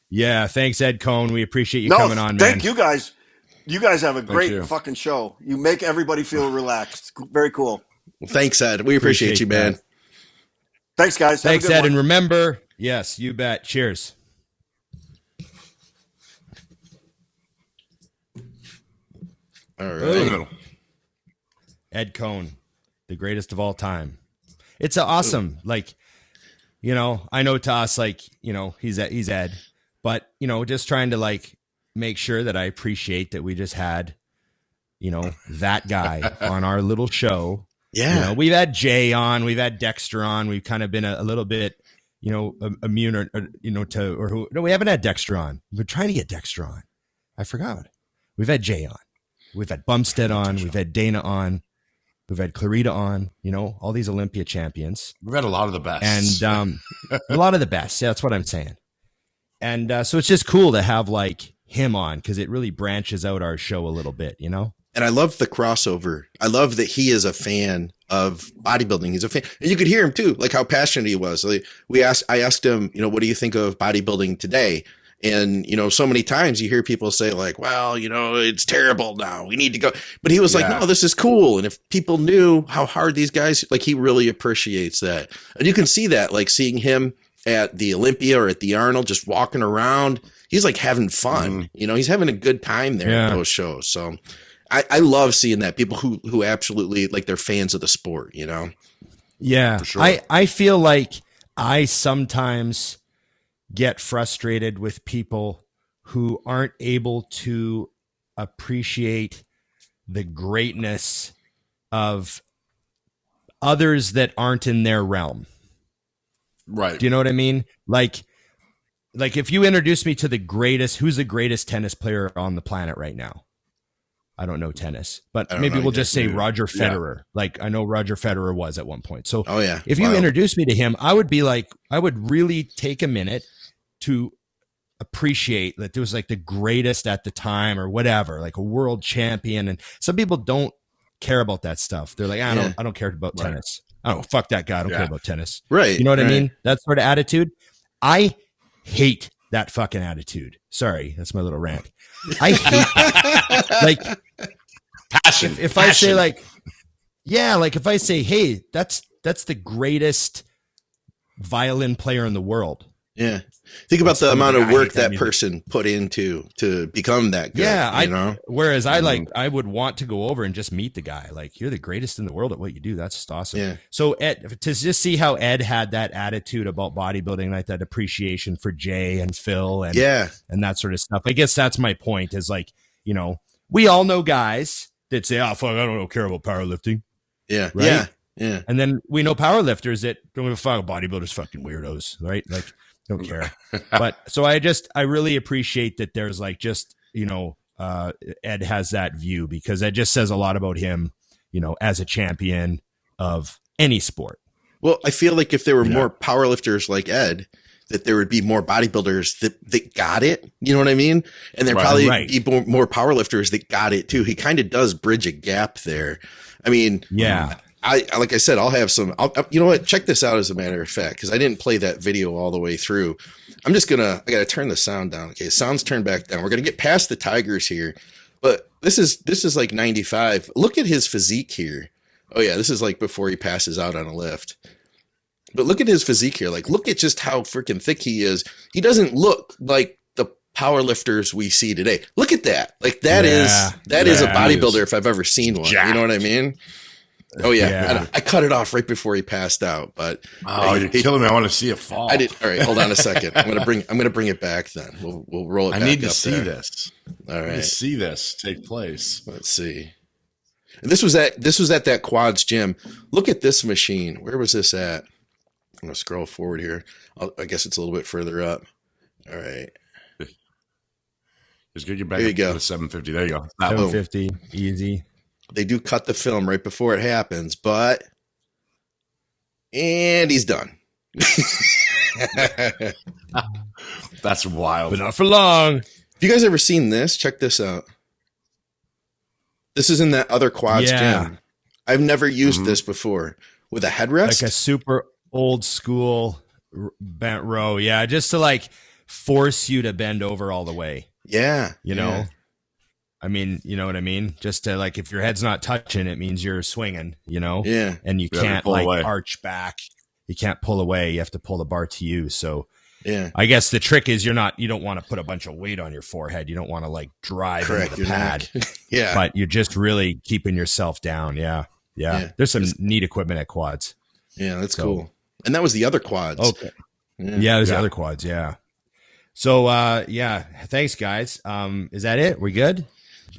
Yeah, thanks, Ed Coan. We appreciate you coming on, man. Thank you guys. You guys have a great fucking show. You make everybody feel relaxed. Very cool. Well, thanks, Ed. We appreciate you, man. Thanks, guys. Thanks, Ed. And remember, yes, you bet. Cheers. All right. Ed Coan, the greatest of all time. It's awesome. Like, you know, I know to us, like, you know, he's Ed, but, you know, just trying to like make sure that I appreciate that we just had, you know, that guy on our little show. Yeah. You know, we've had Jay on, we've had Dexter on. We've kind of been a little bit, you know, immune or you know, no, we haven't had Dexter on. We've been trying to get Dexter on. I forgot. We've had Jay on. We've had Bumstead on. We've had Dana on. We've had Clarita on, you know, all these Olympia champions. We've had a lot of the best. And a lot of the best. Yeah, that's what I'm saying. And so it's just cool to have like him on because it really branches out our show a little bit, you know? And I love the crossover. I love that he is a fan of bodybuilding. He's a fan. And you could hear him too, like how passionate he was. Like I asked him, you know, what do you think of bodybuilding today? And, you know, so many times you hear people say like, well, you know, it's terrible now. We need to go. But he was like, no, this is cool. And if people knew how hard these guys, like he really appreciates that. And you can see that, like seeing him at the Olympia or at the Arnold, just walking around. He's like having fun. You know, he's having a good time there at those shows. So I love seeing that. People who absolutely like they're fans of the sport, you know? Yeah. For sure. I feel like I sometimes get frustrated with people who aren't able to appreciate the greatness of others that aren't in their realm. Right. Do you know what I mean? Like if you introduce me to the greatest, who's the greatest tennis player on the planet right now? I don't know tennis, but maybe we'll just say Roger Federer. Yeah. Like I know Roger Federer was at one point. So if you introduce me to him, I would be like, I would really take a minute to appreciate that there was like the greatest at the time or whatever, like a world champion. And some people don't care about that stuff. They're like, I don't care about tennis. Oh, fuck that guy. I don't care about tennis. Right. You know what I mean? That sort of attitude. I hate that fucking attitude. Sorry. That's my little rant. I hate that. Like passion. If I say like, like if I say, hey, that's the greatest violin player in the world. Yeah. Think about the amount of work that person put into to become that good. Yeah. You know? Whereas I would want to go over and just meet the guy. Like, you're the greatest in the world at what you do. That's just awesome. Yeah. So Ed, to just see how Ed had that attitude about bodybuilding, like that appreciation for Jay and Phil and that sort of stuff. I guess that's my point is like, you know, we all know guys that say, oh, fuck, I don't care about powerlifting. Yeah. Right? Yeah. Yeah. And then we know powerlifters that don't give a fuck. Bodybuilders fucking weirdos, right? Like, don't care. But so I really appreciate that there's like just, you know, Ed has that view because that just says a lot about him, you know, as a champion of any sport. Well, I feel like if there were more powerlifters like Ed, that there would be more bodybuilders that got it. You know what I mean? And there probably be more powerlifters that got it too. He kind of does bridge a gap there. I mean, like I said, I'll have some, you know what? Check this out as a matter of fact, because I didn't play that video all the way through. I got to turn the sound down. Okay. Sound's turned back down. We're going to get past the Tigers here, but this is like 95. Look at his physique here. Oh yeah. This is like before he passes out on a lift, but look at his physique here. Like, look at just how freaking thick he is. He doesn't look like the powerlifters we see today. Look at that. Like that is a bodybuilder if I've ever seen one. You know what I mean? Oh yeah. I cut it off right before he passed out, but you're killing me. I want to see it fall. I did. All right, hold on a second. I'm gonna bring it back. Then we'll roll it. I back need to up see there. this. All right, I need to see this take place. Let's see. And this was at that Quads gym. Look at this machine. Where was this at? I'm gonna scroll forward here. I guess it's a little bit further up. All right. Just get you back. There you go. To 750. There you go. 750, easy. They do cut the film right before it happens, and he's done. That's wild. But not for long. Have you guys ever seen this? Check this out. This is in that other Quads gym. I've never used this before with a headrest. Like a super old school bent row. Yeah. Just to like force you to bend over all the way. Yeah. You know, I mean, you know what I mean? Just to like, if your head's not touching, it means you're swinging, you know? Yeah. And you can't like arch back. You can't pull away. You have to pull the bar to you. So yeah, I guess the trick is you don't want to put a bunch of weight on your forehead. You don't want to like drive into the pad. Yeah. But you're just really keeping yourself down. Yeah. There's some neat equipment at quads. Yeah. That's cool. And that was the other quads. Okay. Yeah. There's the other quads. Yeah. So, thanks guys. Is that it? We good?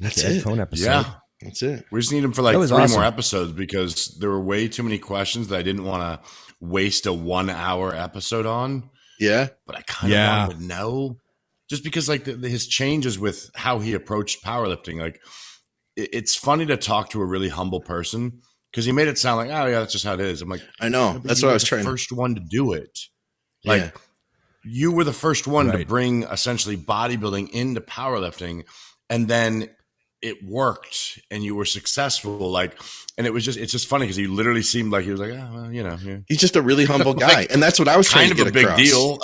That's Ed it. Coan episode. Yeah. That's it. We just need him for like 3 more episodes because there were way too many questions that I didn't want to waste a 1 hour episode on. Yeah. But I kind of wanted to know just because like his changes with how he approached powerlifting. Like it's funny to talk to a really humble person because he made it sound like, oh yeah, that's just how it is. I'm like, I know. That's what I was trying. First one to do it. Like you were the first one to bring essentially bodybuilding into powerlifting, and then it worked and you were successful. Like, and it's just funny because he literally seemed like he was like, oh, well, you know, he's just a really humble guy. Like, and that's what I was trying to get across. Kind of a big deal.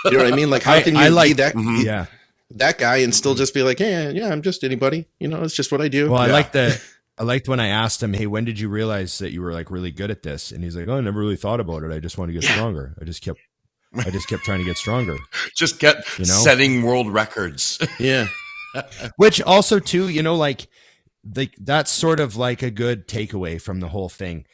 You know what I mean? Like, how can you be that, that guy and still just be like, hey, yeah, I'm just anybody, you know, it's just what I do. Well, I liked when I asked him, hey, when did you realize that you were like really good at this? And he's like, oh, I never really thought about it. I just want to get stronger. I just kept trying to get stronger. Just kept setting world records. Yeah. Which also too, you know, like that's sort of like a good takeaway from the whole thing.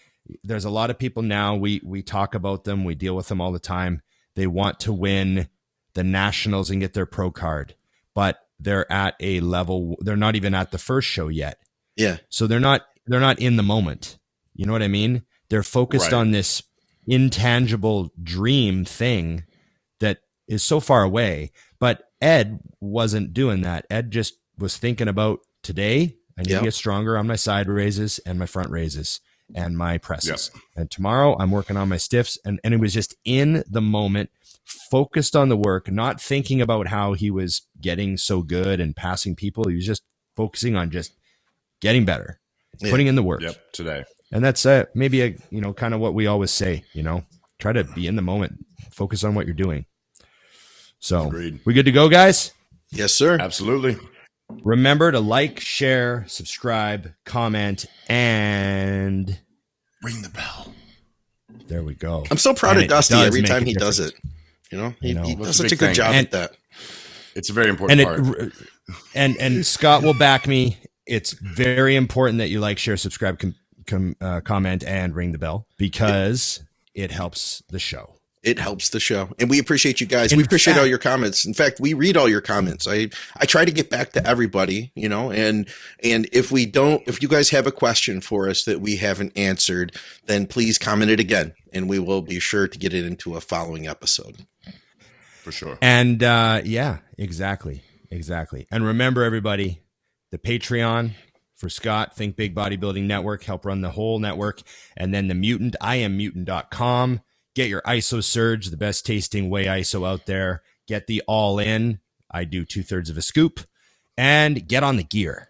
There's a lot of people now, we talk about them, we deal with them all the time. They want to win the nationals and get their pro card, but they're at a level, they're not even at the first show yet. Yeah. So they're not in the moment. You know what I mean? They're focused on this intangible dream thing that is so far away. But Ed wasn't doing that. Ed just was thinking about today, I need to get stronger on my side raises and my front raises and my presses. And tomorrow I'm working on my stiffs. And it was just in the moment, focused on the work, not thinking about how he was getting so good and passing people. He was just focusing on just getting better, putting in the work. Yep, today. And that's maybe kind of what we always say, try to be in the moment, focus on what you're doing. So we good to go, guys? Yes, sir. Absolutely. Remember to like, share, subscribe, comment, and ring the bell. There we go. I'm so proud of Dusty every time he does it. He does such a good job at that. It's a very important part. And Scott will back me. It's very important that you like, share, subscribe, comment, and ring the bell because it helps the show. It helps the show. And we appreciate you guys. We appreciate all your comments. In fact, we read all your comments. I try to get back to everybody, and if you guys have a question for us that we haven't answered, then please comment it again and we will be sure to get it into a following episode. For sure. And exactly. And remember everybody, the Patreon for Scott, Think Big Bodybuilding Network, help run the whole network. And then the Mutant, IamMutant.com. Get your ISO Surge, the best tasting whey ISO out there. Get the all in. I do 2/3 of a scoop. And get on the gear.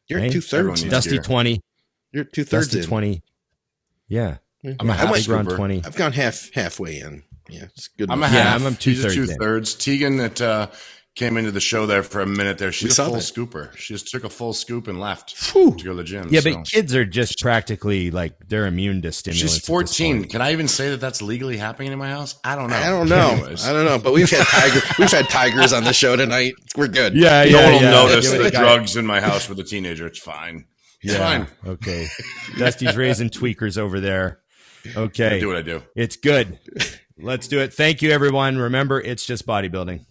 You're 2/3. Dusty gear. 20. You're 2/3 Dusty 20. Yeah. I'm a half Big Ron 20. I've gone halfway in. Yeah, it's good. I'm a half. I'm 2/3. 2/3. Tegan that came into the show there for a minute there. She's a full scooper. She just took a full scoop and left to go to the gym. Yeah, but kids are just practically like they're immune to stimulants. She's 14. Can I even say that that's legally happening in my house? I don't know. Anyways. I don't know. But we've had tigers on the show tonight. We're good. No one will notice the drugs in my house with a teenager. It's fine. It's fine. Okay. Dusty's raising tweakers over there. Okay. I do what I do. It's good. Let's do it. Thank you, everyone. Remember, it's just bodybuilding.